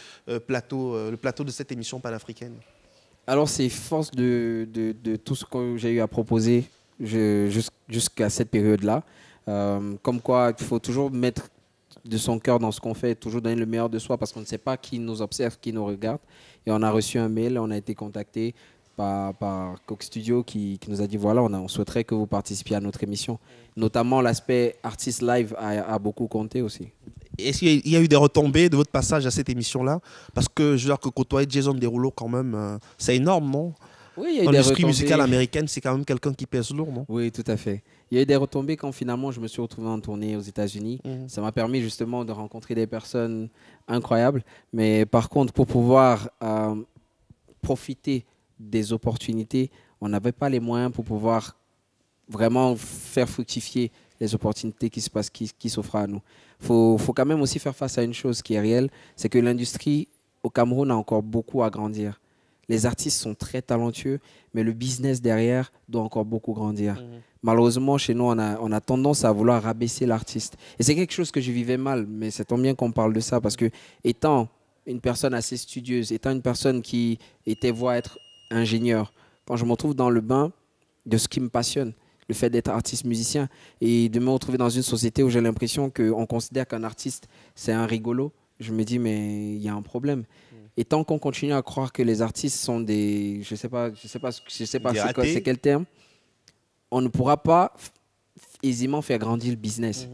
plateau, le plateau de cette émission panafricaine? Alors, c'est force de tout ce que j'ai eu à proposer jusqu'à cette période-là. Comme quoi, il faut toujours mettre de son cœur dans ce qu'on fait, toujours donner le meilleur de soi parce qu'on ne sait pas qui nous observe, qui nous regarde. Et on a reçu un mail, on a été contacté par Coq Studio qui nous a dit voilà, on souhaiterait que vous participiez à notre émission. Notamment l'aspect artiste live a beaucoup compté aussi. Est-ce qu'il y a eu des retombées de votre passage à cette émission-là? Parce que je veux dire que côtoyer Jason Derulo, quand même, c'est énorme, non? Oui, il y a eu dans des l'industrie retombées musicale américaine, c'est quand même quelqu'un qui pèse lourd, non? Oui, tout à fait. Il y a eu des retombées quand finalement je me suis retrouvé en tournée aux États-Unis. Ça m'a permis justement de rencontrer des personnes incroyables. Mais par contre, pour pouvoir profiter des opportunités, on n'avait pas les moyens pour pouvoir vraiment faire fructifier les opportunités qui s'offrent à nous. Faut quand même aussi faire face à une chose qui est réelle, c'est que l'industrie au Cameroun a encore beaucoup à grandir. Les artistes sont très talentueux, mais le business derrière doit encore beaucoup grandir. Malheureusement, chez nous, on a tendance à vouloir rabaisser l'artiste. Et c'est quelque chose que je vivais mal, mais c'est tant bien qu'on parle de ça, parce que étant une personne assez studieuse, étant une personne qui était voie être ingénieur, quand je me retrouve dans le bain de ce qui me passionne, le fait d'être artiste musicien, et de me retrouver dans une société où j'ai l'impression qu'on considère qu'un artiste, c'est un rigolo, je me dis, mais il y a un problème. Et tant qu'on continue à croire que les artistes sont des... Je sais pas c'est quel terme. On ne pourra pas aisément faire grandir le business.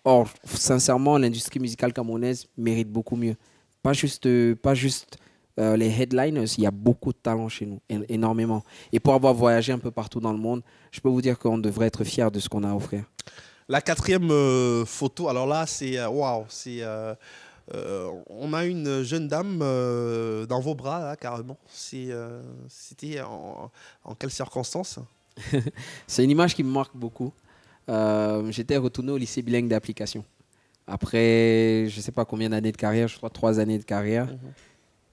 Or, sincèrement, l'industrie musicale camerounaise mérite beaucoup mieux. Pas juste les headliners, il y a beaucoup de talent chez nous, énormément. Et pour avoir voyagé un peu partout dans le monde, je peux vous dire qu'on devrait être fier de ce qu'on a à offrir. La quatrième photo, alors là, c'est waouh, on a une jeune dame dans vos bras, là, carrément. C'était en quelles circonstances? C'est une image qui me marque beaucoup. J'étais retourné au lycée bilingue d'application. Après, je ne sais pas combien d'années de carrière, je crois 3 années de carrière.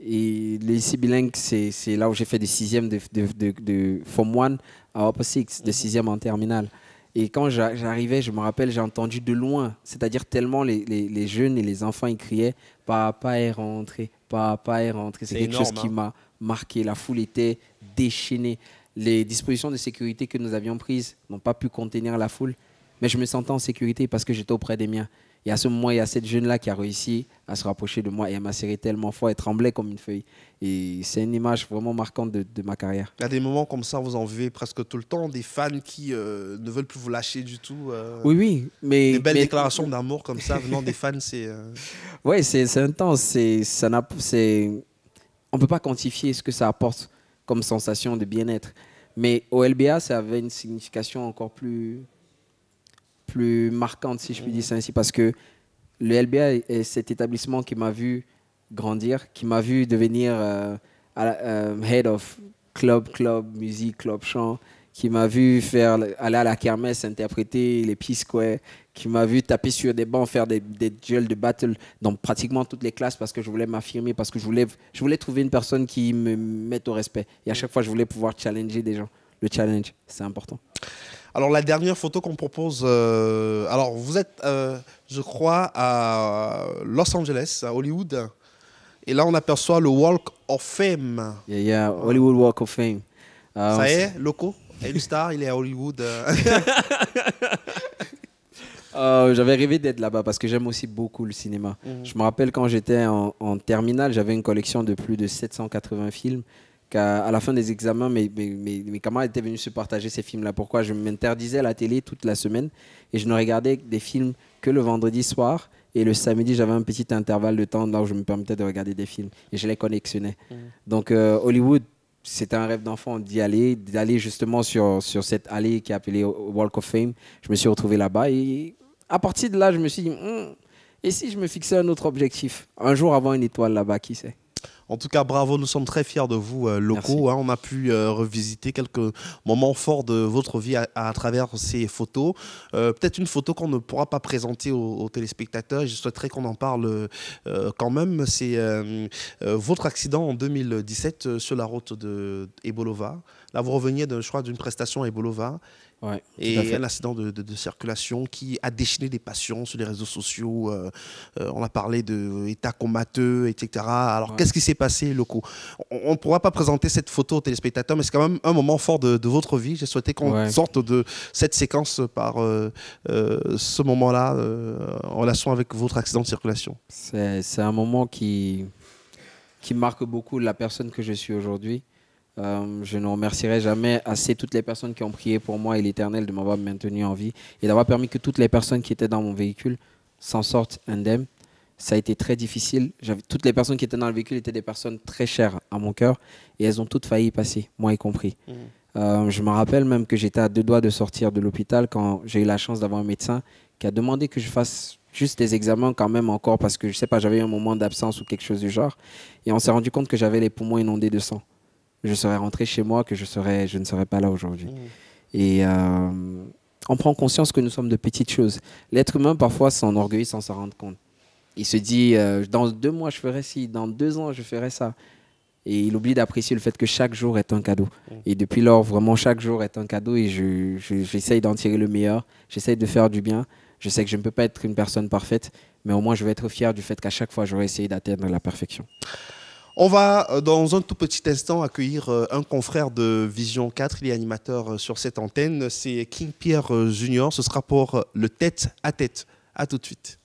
Et le lycée bilingue, c'est là où j'ai fait des 6e de Form 1 à Upper 6, de 6e en terminale. Et quand j'arrivais, je me rappelle, j'ai entendu de loin, c'est-à-dire tellement les jeunes et les enfants, ils criaient « Papa est rentré, papa est rentré ». C'est quelque chose qui m'a marqué. La foule était déchaînée. Les dispositions de sécurité que nous avions prises n'ont pas pu contenir la foule, mais je me sentais en sécurité parce que j'étais auprès des miens. Et à ce moment, il y a cette jeune-là qui a réussi à se rapprocher de moi et elle m'a serré tellement fort, elle tremblait comme une feuille. Et c'est une image vraiment marquante de ma carrière. Il y a des moments comme ça, vous en vivez presque tout le temps, des fans qui ne veulent plus vous lâcher du tout. Oui, mais... Des belles déclarations d'amour comme ça venant des fans, c'est... Oui, c'est intense. On ne peut pas quantifier ce que ça apporte comme sensation de bien-être. Mais au LBA, ça avait une signification encore plus marquante, si je puis dire ça ainsi, parce que le LBA est cet établissement qui m'a vu grandir, qui m'a vu devenir head of club, musique, club, chant, qui m'a vu aller à la kermesse, interpréter les P-Square, qui m'a vu taper sur des bancs, faire des duels de battle dans pratiquement toutes les classes parce que je voulais m'affirmer, parce que je voulais trouver une personne qui me mette au respect. Et à chaque fois, je voulais pouvoir challenger des gens. Le challenge, c'est important. Alors, la dernière photo qu'on propose, alors vous êtes, je crois, à Los Angeles, à Hollywood. Et là, on aperçoit le Walk of Fame. Yeah, Hollywood Walk of Fame. Ça y est, Loco, une star, il est à Hollywood. J'avais rêvé d'être là-bas parce que j'aime aussi beaucoup le cinéma. Je me rappelle quand j'étais en terminale, j'avais une collection de plus de 780 films. À la fin des examens, mes camarades étaient venus se partager ces films-là. Pourquoi? Je m'interdisais la télé toute la semaine et je ne regardais des films que le vendredi soir. Et le samedi, j'avais un petit intervalle de temps là où je me permettais de regarder des films. Et je les collectionnais. Donc, Hollywood, c'était un rêve d'enfant d'aller justement sur cette allée qui est appelée Walk of Fame. Je me suis retrouvé là-bas. Et à partir de là, je me suis dit, et si je me fixais un autre objectif? Un jour avoir une étoile là-bas, qui sait? En tout cas, bravo, nous sommes très fiers de vous, Loco. On a pu revisiter quelques moments forts de votre vie à travers ces photos. Peut-être une photo qu'on ne pourra pas présenter aux téléspectateurs. Je souhaiterais qu'on en parle quand même. C'est votre accident en 2017 sur la route de Ebolova. Là, vous reveniez, je crois, d'une prestation à Ebolova. Ouais, et un accident de circulation qui a déchaîné des passions sur les réseaux sociaux. On a parlé d'état comateux, etc. Alors, qu'est-ce qui s'est passé, Loco? On ne pourra pas présenter cette photo aux téléspectateurs, mais c'est quand même un moment fort de votre vie. J'ai souhaité qu'on sorte de cette séquence par ce moment-là en relation avec votre accident de circulation. C'est un moment qui marque beaucoup la personne que je suis aujourd'hui. Je ne remercierai jamais assez toutes les personnes qui ont prié pour moi et l'Éternel de m'avoir maintenu en vie et d'avoir permis que toutes les personnes qui étaient dans mon véhicule s'en sortent indemnes. Ça a été très difficile. Toutes les personnes qui étaient dans le véhicule étaient des personnes très chères à mon cœur et elles ont toutes failli y passer, moi y compris. Je me rappelle même que j'étais à 2 doigts de sortir de l'hôpital quand j'ai eu la chance d'avoir un médecin qui a demandé que je fasse juste des examens quand même encore parce que je sais pas, j'avais eu un moment d'absence ou quelque chose du genre et on s'est rendu compte que j'avais les poumons inondés de sang. Je serais rentré chez moi, que je ne serais pas là aujourd'hui. Et on prend conscience que nous sommes de petites choses. L'être humain, parfois, s'enorgueillit sans s'en rendre compte. Il se dit, dans 2 mois, je ferai ci, dans 2 ans, je ferai ça. Et il oublie d'apprécier le fait que chaque jour est un cadeau. Et depuis lors, vraiment, chaque jour est un cadeau et j'essaye d'en tirer le meilleur. J'essaye de faire du bien. Je sais que je ne peux pas être une personne parfaite, mais au moins, je vais être fier du fait qu'à chaque fois, j'aurai essayé d'atteindre la perfection. On va, dans un tout petit instant, accueillir un confrère de Vision 4. Il est animateur sur cette antenne. C'est King Pierre Junior. Ce sera pour le tête à tête. À tout de suite.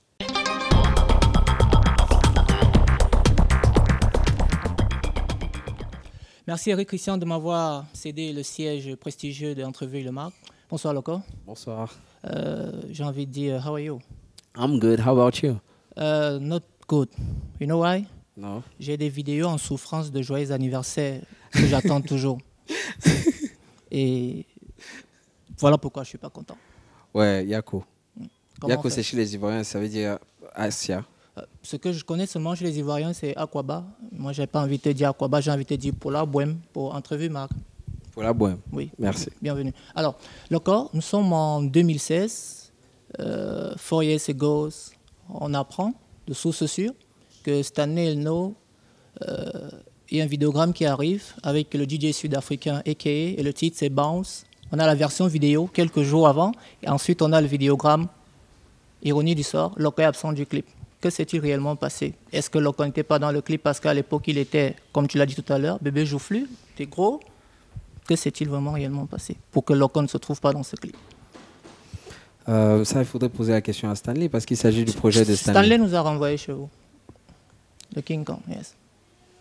Merci Eric Christian de m'avoir cédé le siège prestigieux de l'entrevue Le Marc. Bonsoir Loco. Bonsoir. J'ai envie de dire, how are you? I'm good. How about you? Not good. You know why? Non. J'ai des vidéos en souffrance de joyeux anniversaire que j'attends toujours. Et voilà pourquoi je ne suis pas content. Ouais, Yako. Comment Yako, on fait? c'est chez les Ivoiriens, ça veut dire Asia. Ce que je connais seulement chez les Ivoiriens, c'est Aquaba. Moi, je n'ai pas envie de te dire Aquaba, j'ai envie de te dire Pola Bohem pour entrevue, Marc. Pour la bohème. Oui. Merci. Bienvenue. Alors, le corps, nous sommes en 2016. 4 years ago, on apprend de sources sûres que Stanley Elno il y a un vidéogramme qui arrive avec le DJ sud-africain a.k.a. et le titre c'est Bounce. On a la version vidéo quelques jours avant et ensuite on a le vidéogramme. Ironie du sort, Loco est absent du clip. Que s'est-il réellement passé? Est-ce que Loco n'était pas dans le clip parce qu'à l'époque il était, comme tu l'as dit tout à l'heure, bébé joufflu, t'es gros? Que s'est-il vraiment réellement passé pour que Loco ne se trouve pas dans ce clip? Ça, il faudrait poser la question à Stanley parce qu'il s'agit du projet de Stanley. Stanley nous a renvoyé chez vous. The King Kong, yes.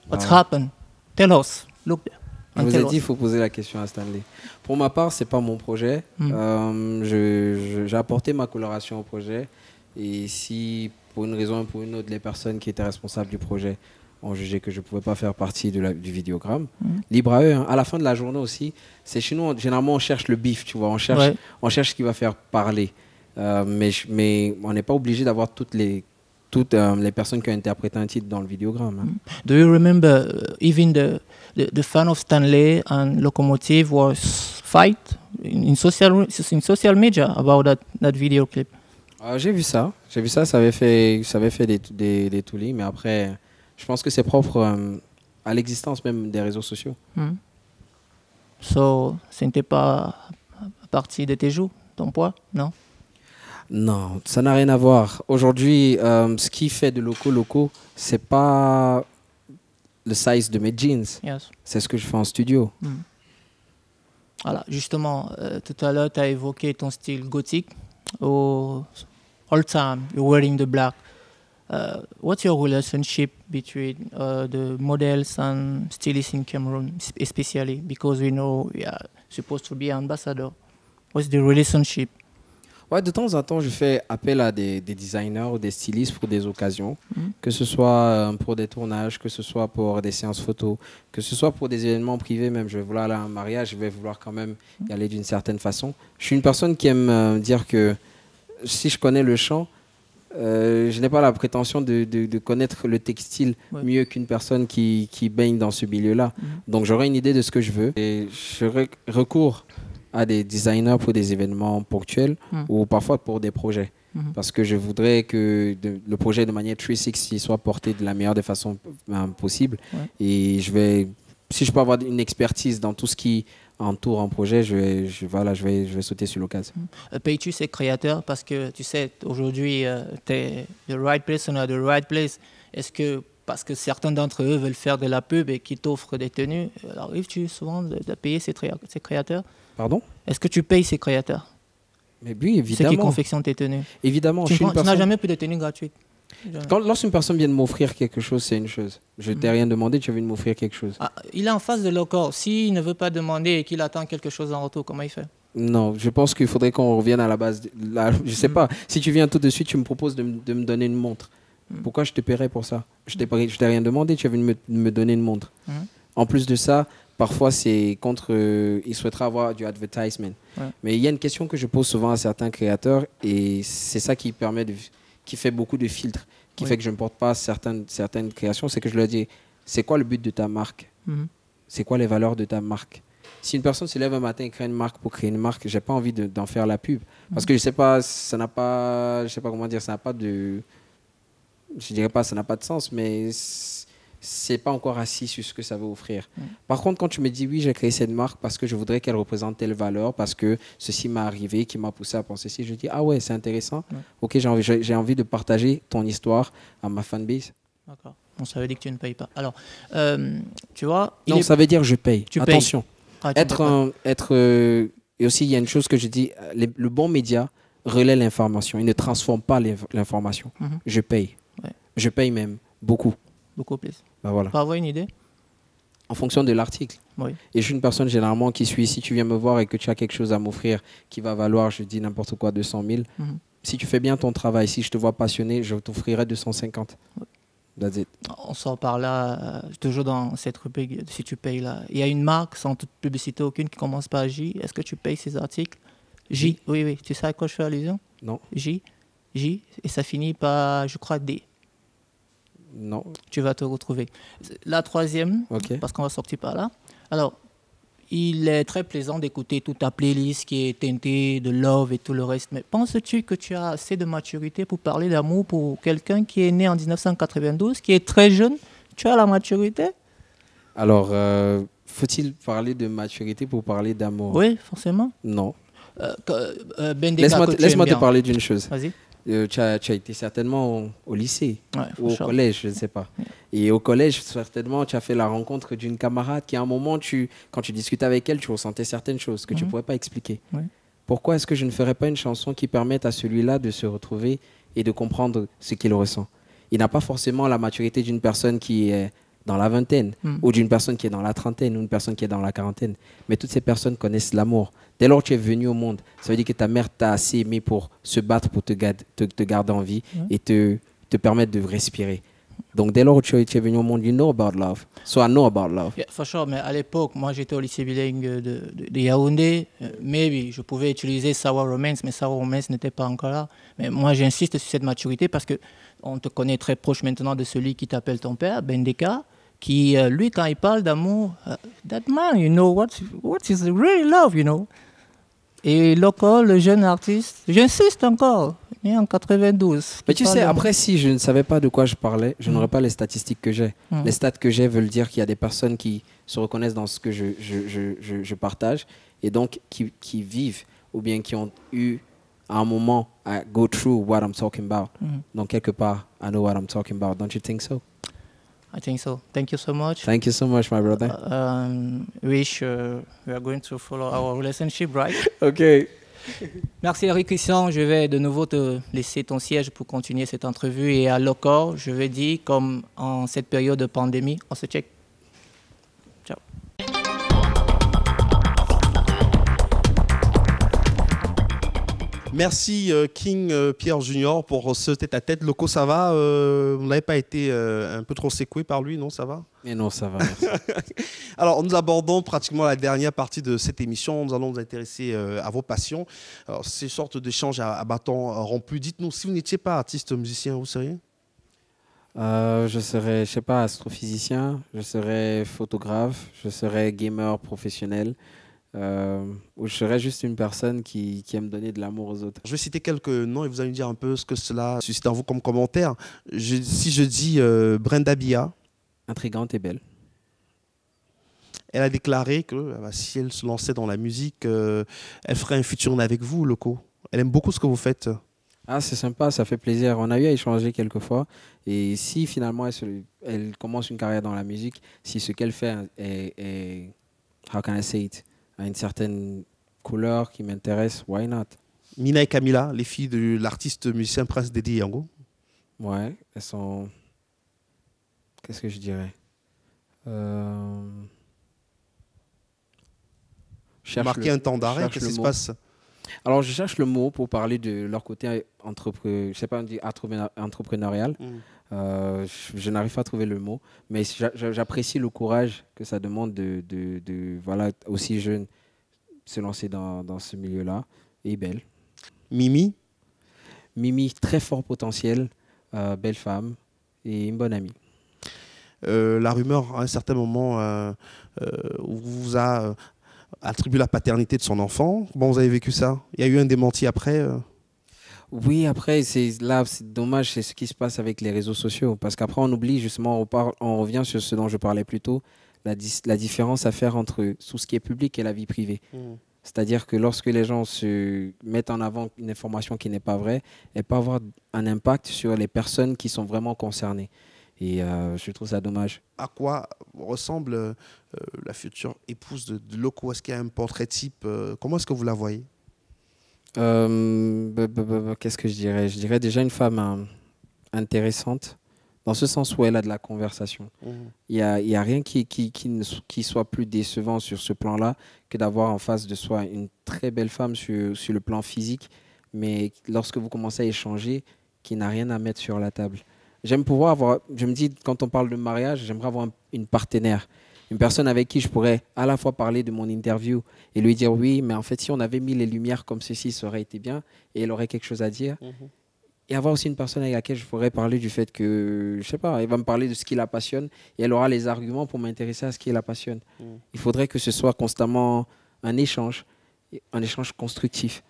What's happened? Tell us. Look there. Je vous ai dit, il faut poser la question à Stanley. Pour ma part, ce n'est pas mon projet. J'ai apporté ma coloration au projet. Et si, pour une raison ou pour une autre, les personnes qui étaient responsables du projet ont jugé que je ne pouvais pas faire partie du vidéogramme, libre à eux. Hein. À la fin de la journée aussi, c'est chez nous, généralement, on cherche le bif, tu vois. On cherche ce qui va faire parler. Mais on n'est pas obligé d'avoir toutes les personnes qui ont interprété un titre dans le vidéogramme. Hein. Do you remember even the fan of Stanley and Locomotive was fight in social media about that video clip? J'ai vu ça, ça avait fait des tollés, mais après, je pense que c'est propre à l'existence même des réseaux sociaux. So, ce n'était pas partie de tes joues, ton poids, non? Non, ça n'a rien à voir. Aujourd'hui, ce qui fait de locaux, c'est pas le size de mes jeans. Yes. C'est ce que je fais en studio. Voilà, justement, tout à l'heure, tu as évoqué ton style gothique. All time, you're wearing the black. What's your relationship between the models and stylists in Cameroon, especially because we know we are supposed to be ambassador? What's the relationship? Ouais, de temps en temps, je fais appel à des designers ou des stylistes pour des occasions, que ce soit pour des tournages, que ce soit pour des séances photos, que ce soit pour des événements privés même. Je vais vouloir aller à un mariage, je vais vouloir quand même y aller d'une certaine façon. Je suis une personne qui aime dire que si je connais le chant, je n'ai pas la prétention de connaître le textile mieux qu'une personne qui baigne dans ce milieu-là. Donc j'aurai une idée de ce que je veux et je recours à des designers pour des événements ponctuels ou parfois pour des projets. Parce que je voudrais que le projet de manière 360 soit porté de la meilleure des façons possibles. Et si je peux avoir une expertise dans tout ce qui entoure un projet, je vais sauter sur l'occasion. Payes-tu ces créateurs parce que tu sais, aujourd'hui, tu es the right person at the right place. Est-ce que parce que certains d'entre eux veulent faire de la pub et qui t'offrent des tenues, arrives-tu souvent de payer ces créateurs? Pardon? Est-ce que tu payes ces créateurs? Mais oui, évidemment. Ceux qui confectionnent tes tenues. Évidemment. Tu n'as jamais pris de tenue gratuite? Lorsqu'une personne vient de m'offrir quelque chose, c'est une chose. Je ne t'ai rien demandé, tu viens de m'offrir quelque chose. Il est en face de leur corps. S'il ne veut pas demander et qu'il attend quelque chose en retour, comment il fait? Non, je pense qu'il faudrait qu'on revienne à la base. Je ne sais pas. Si tu viens tout de suite, tu me proposes de me donner une montre. Pourquoi je te paierais pour ça? Je t'ai rien demandé, tu es venu me donner une montre. En plus de ça, parfois, c'est il souhaitera avoir du advertisement. Mais il y a une question que je pose souvent à certains créateurs et c'est ça qui fait beaucoup de filtres, qui fait que je ne porte pas certaines créations. C'est que je leur dis, c'est quoi le but de ta marque? C'est quoi les valeurs de ta marque? Si une personne se lève un matin et crée une marque pour créer une marque, j'ai pas envie d'en faire la pub. Parce que je sais pas comment dire, ça n'a pas de... Je dirais pas ça n'a pas de sens, mais c'est pas encore assis sur ce que ça veut offrir. Par contre, quand tu me dis oui, j'ai créé cette marque parce que je voudrais qu'elle représente telle valeur, parce que ceci m'est arrivé, qui m'a poussé à penser ceci, je dis ah ouais, c'est intéressant. Ok, j'ai envie de partager ton histoire à ma fanbase. D'accord. Bon, ça veut dire que tu ne payes pas. Alors, tu vois... Non, ça veut dire je paye. Attention. Payes. Et aussi, il y a une chose que je dis, le bon média relaie l'information. Il ne transforme pas l'information. Je paye. Je paye même beaucoup. Beaucoup plus. Ben voilà. Pour avoir une idée? en fonction de l'article. Oui. Et je suis une personne généralement qui suit, si tu viens me voir et que tu as quelque chose à m'offrir qui va valoir, je dis n'importe quoi, 200 000, si tu fais bien ton travail, si je te vois passionné, je t'offrirai 250. That's it. On sort par là, toujours dans cette rubrique, si tu payes là. Il y a une marque, sans toute publicité aucune, qui commence par J. Est-ce que tu payes ces articles? J, oui, oui. Tu sais à quoi je fais allusion? Non. J, et ça finit par, je crois, D. Non. Tu vas te retrouver. La troisième, parce qu'on va sortir par là. Alors, il est très plaisant d'écouter toute ta playlist qui est teintée de love et tout le reste. Mais penses-tu que tu as assez de maturité pour parler d'amour pour quelqu'un qui est né en 1992, qui est très jeune? Tu as la maturité? Alors, faut-il parler de maturité pour parler d'amour? Oui, forcément. Non. Bendeka, Laisse-moi te parler d'une chose. Vas-y. Tu as été certainement au lycée, ou au sure. collège, je ne sais pas. Et au collège, certainement, tu as fait la rencontre d'une camarade qui, à un moment, quand tu discutais avec elle, tu ressentais certaines choses que tu ne pourrais pas expliquer. Pourquoi est-ce que je ne ferais pas une chanson qui permette à celui-là de se retrouver et de comprendre ce qu'il ressent? Il n'a pas forcément la maturité d'une personne qui est dans la vingtaine, ou d'une personne qui est dans la trentaine, ou une personne qui est dans la quarantaine. Mais toutes ces personnes connaissent l'amour. Dès lors que tu es venu au monde, ça veut dire que ta mère t'a assez aimé pour se battre, pour te garder en vie et te permettre de respirer. Donc dès lors que tu es venu au monde, you know about love. So I know about love. Yeah, for sure, mais à l'époque, moi j'étais au lycée bilingue de Yaoundé. Maybe je pouvais utiliser Sour Romance, mais Sour Romance n'était pas encore là. Mais moi j'insiste sur cette maturité parce qu'on te connaît très proche maintenant de celui qui t'appelle ton père, Bendeka, qui lui quand il parle d'amour, that man, you know, what is really love, you know. Et Loco, le jeune artiste, j'insiste encore, né en 92. Mais tu sais, après, si je ne savais pas de quoi je parlais, je n'aurais pas les statistiques que j'ai. Les stats que j'ai veulent dire qu'il y a des personnes qui se reconnaissent dans ce que je partage et donc qui vivent ou bien qui ont eu à un moment à go through what I'm talking about. Donc, quelque part, I know what I'm talking about. Don't you think so? I think so. Thank you so much. Thank you so much, my brother. Wish we are going to follow our relationship, right? Okay. Merci Eric Christian. Je vais de nouveau te laisser ton siège pour continuer cette entrevue. Et à Locor, je vais dire, comme en cette période de pandémie, on se check. Ciao. Merci King Pierre Junior pour ce tête-à-tête. Loco, ça va? Vous n'avez pas été un peu trop secoué par lui, non? Ça va? Mais non, ça va. Merci. Alors, nous abordons pratiquement la dernière partie de cette émission. Nous allons nous intéresser à vos passions. Alors, ces sortes d'échanges à bâton rompu. Dites-nous, si vous n'étiez pas artiste musicien, vous seriez? Je serais, je sais pas, astrophysicien, je serais photographe, je serais gamer professionnel. Ou je serais juste une personne qui aime donner de l'amour aux autres. Je vais citer quelques noms et vous allez me dire un peu ce que cela suscite en vous comme commentaire. Si je dis Brenda Bia. Intrigante et belle. Elle a déclaré que si elle se lançait dans la musique, elle ferait un featuring avec vous, Loco. Elle aime beaucoup ce que vous faites. Ah, c'est sympa, ça fait plaisir. On a eu à échanger quelques fois. Et si finalement elle commence une carrière dans la musique, si ce qu'elle fait est how can I say it, a une certaine couleur qui m'intéresse, why not? Mina et Camila, les filles de l'artiste musicien Prince Dédé Yango. Ouais, elles sont... Qu'est-ce que je dirais? Marquer un temps d'arrêt, qu'est-ce qui se passe? Alors, je cherche le mot pour parler de leur côté je sais pas, on dit entrepreneurial. Je n'arrive pas à trouver le mot, mais j'apprécie le courage que ça demande de voilà, aussi jeune se lancer dans ce milieu-là. Et belle. Mimi, très fort potentiel, belle femme et une bonne amie. La rumeur, à un certain moment, vous a attribué la paternité de son enfant. Comment vous avez vécu ça? Il y a eu un démenti après Oui, après, c'est dommage, c'est ce qui se passe avec les réseaux sociaux. Parce qu'après, on oublie justement, on revient sur ce dont je parlais plus tôt, la différence à faire entre tout ce qui est public et la vie privée. C'est-à-dire que lorsque les gens se mettent en avant une information qui n'est pas vraie, elle peut avoir un impact sur les personnes qui sont vraiment concernées. Et je trouve ça dommage. À quoi ressemble la future épouse de Loco? Est-ce qu'il y a un portrait type? Comment est-ce que vous la voyez? Qu'est-ce que je dirais? Je dirais déjà une femme intéressante, dans ce sens où elle a de la conversation. Il y a rien qui soit plus décevant sur ce plan-là que d'avoir en face de soi une très belle femme sur le plan physique, mais lorsque vous commencez à échanger, qui n'a rien à mettre sur la table. Je me dis, quand on parle de mariage, j'aimerais avoir une partenaire, une personne avec qui je pourrais à la fois parler de mon interview et lui dire oui, mais en fait, si on avait mis les lumières comme ceci, ça aurait été bien, et elle aurait quelque chose à dire. Et avoir aussi une personne avec laquelle je pourrais parler du fait que, je sais pas, elle va me parler de ce qui la passionne et elle aura les arguments pour m'intéresser à ce qui la passionne. Il faudrait que ce soit constamment un échange constructif.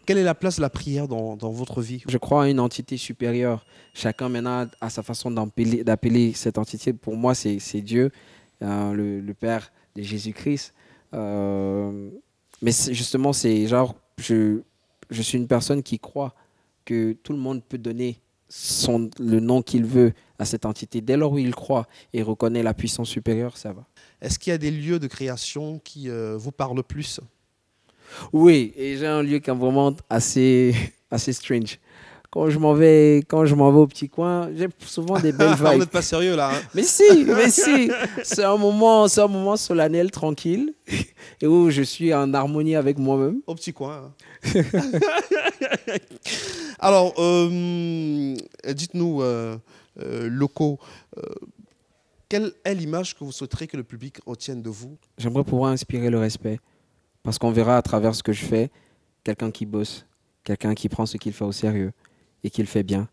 Quelle est la place de la prière dans votre vie? Je crois à une entité supérieure. Chacun maintenant a sa façon d'appeler cette entité. Pour moi, c'est Dieu, le Père de Jésus-Christ. Mais justement, c'est genre, je suis une personne qui croit que tout le monde peut donner le nom qu'il veut à cette entité. Dès lors où il croit et reconnaît la puissance supérieure, ça va. Est-ce qu'il y a des lieux de création qui vous parlent plus? Oui, et j'ai un lieu qui est vraiment assez strange. Quand je m'en vais au petit coin, j'ai souvent des belles vibes. Vous n'êtes pas sérieux là, hein? Mais si. C'est un moment solennel, tranquille, et où je suis en harmonie avec moi-même. Au petit coin. Hein. Alors, dites-nous, Loco, quelle est l'image que vous souhaiterez que le public retienne de vous? J'aimerais pouvoir inspirer le respect, parce qu'on verra à travers ce que je fais, quelqu'un qui bosse, quelqu'un qui prend ce qu'il fait au sérieux et qui le fait bien,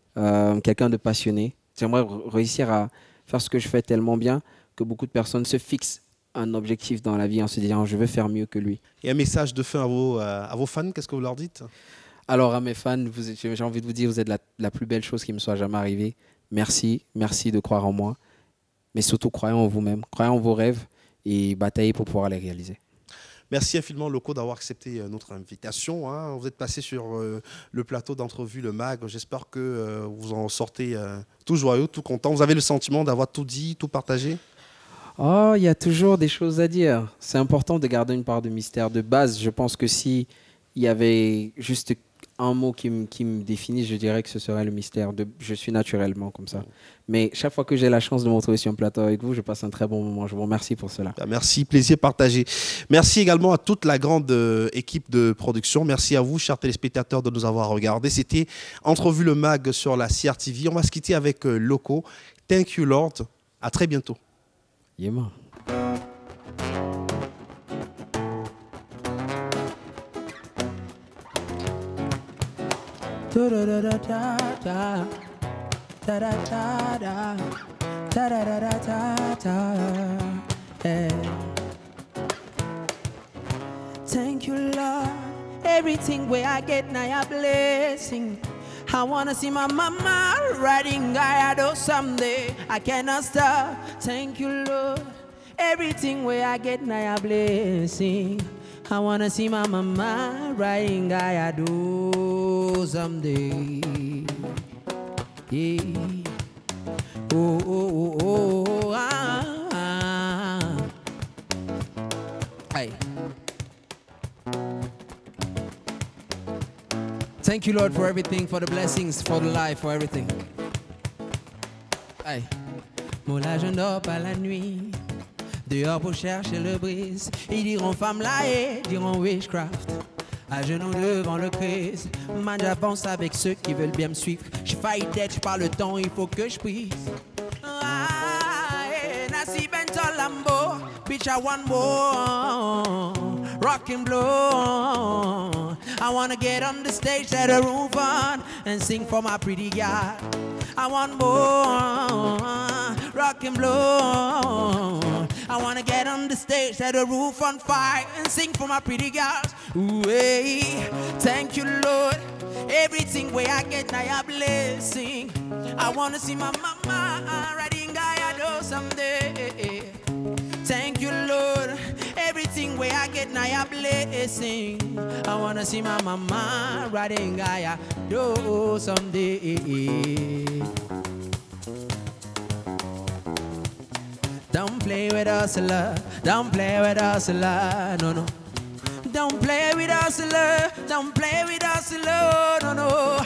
quelqu'un de passionné. J'aimerais réussir à faire ce que je fais tellement bien que beaucoup de personnes se fixent un objectif dans la vie en se disant je veux faire mieux que lui. Et un message de fin à vos fans, qu'est-ce que vous leur dites? Alors à mes fans, j'ai envie de vous dire, vous êtes la plus belle chose qui me soit jamais arrivée. Merci de croire en moi, mais surtout croyez en vous-même, croyez en vos rêves et bataillez pour pouvoir les réaliser. Merci infiniment, Loco, d'avoir accepté notre invitation. Hein. Vous êtes passé sur le plateau d'entrevue, le MAG. J'espère que vous en sortez tout joyeux, tout content. Vous avez le sentiment d'avoir tout dit, tout partagé? Oh, il y a toujours des choses à dire. C'est important de garder une part de mystère. De base, je pense que si il y avait juste un mot qui me définit, je dirais que ce serait le mystère. Je suis naturellement comme ça. Mais chaque fois que j'ai la chance de me retrouver sur un plateau avec vous, je passe un très bon moment. Je vous remercie pour cela. Merci, plaisir partagé. Merci également à toute la grande équipe de production. Merci à vous, chers téléspectateurs, de nous avoir regardés. C'était Entrevue le MAG sur la CRTV. On va se quitter avec Loco. Thank you, Lord. À très bientôt. Yeah, man. Thank you, Lord. Everything where I get now a blessing. I wanna see my mama riding Gallardo someday. I cannot stop. Thank you, Lord. Everything where I get now a blessing. I wanna see my mama riding Gallardo someday. Yeah. Oh, ah. Hey. Thank you, Lord, for everything, for the blessings, for the life, for everything. Hey. Moi là, je dors pas la nuit. Dehors pour chercher le brise. Ils diront femme là et diront witchcraft. À genoux devant le Christ. Man, j'avance avec ceux qui veulent bien me suivre. J'ai failli d'être, j'ai pas le temps, il faut que je prise. Nasi Bento Lambo, bitch I want more. Rock and blow. I wanna get on the stage, set a roof on, and sing for my pretty girl. I want more. Rock and blow. I wanna get on the stage, set a roof on fire, and sing for my pretty girls. Ooh, hey, thank you, Lord. Everything where I get now a blessing. I wanna see my mama riding Gallardo someday. Thank you, Lord. Everything where I get now a blessing. I wanna see my mama riding Gallardo someday. Don't play with us, love. Don't play with us, love. No, no. Don't play with us, love. Don't play with us, love. No, no.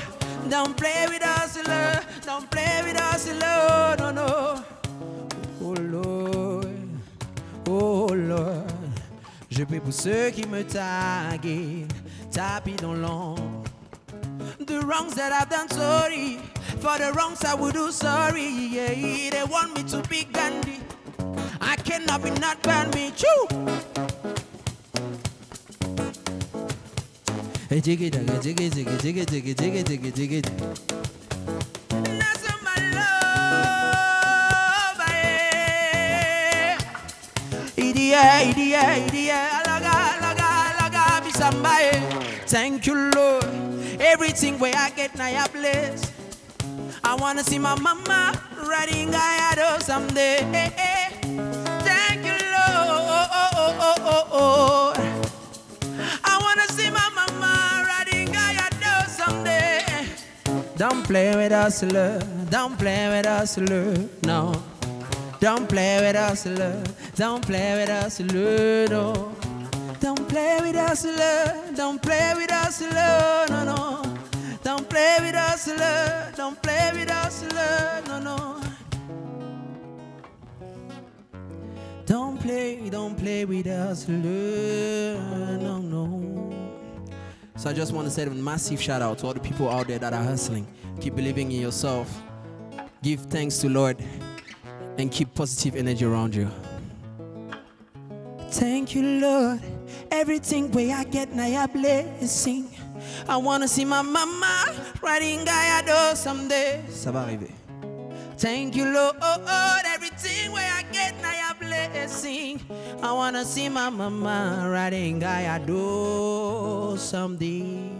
Don't play with us, love. don't play with us alone, no, no. Oh Lord, oh Lord. Je prie pour ceux qui me taguent, tapis dans l'ombre. The wrongs that I've done, sorry. For the wrongs I would do, sorry. Yeah, they want me to be Gandhi. I cannot be not ban me. Choo! Hey, jiggy, jiggy, jiggy, jiggy, jiggy, jiggy, jiggy, jiggy, jiggy. That's my love, Idia, idia, idia, laga, be somebody. Thank you, Lord. Everything where I get now, I bless. I wanna see my mama riding Gallardo someday. Thank you, Lord. I wanna see my mama riding Gallardo someday. Don't play with us, love. Don't play with us, love. No. Don't play with us, love. Don't play with us, love. No. Don't play with us, love. Don't play with us, love. No, no. Don't play with us, love. Don't play with us, love. No, no. Don't play with us, love. No, no. So I just want to say a massive shout out to all the people out there that are hustling. Keep believing in yourself. Give thanks to Lord. And keep positive energy around you. Thank you, Lord. Everything where I get now a blessing. I wanna see my mama riding Gallardo someday. Ça va arriver. Thank you, Lord. Everything where I get now a blessing. I wanna see my mama riding Gallardo someday.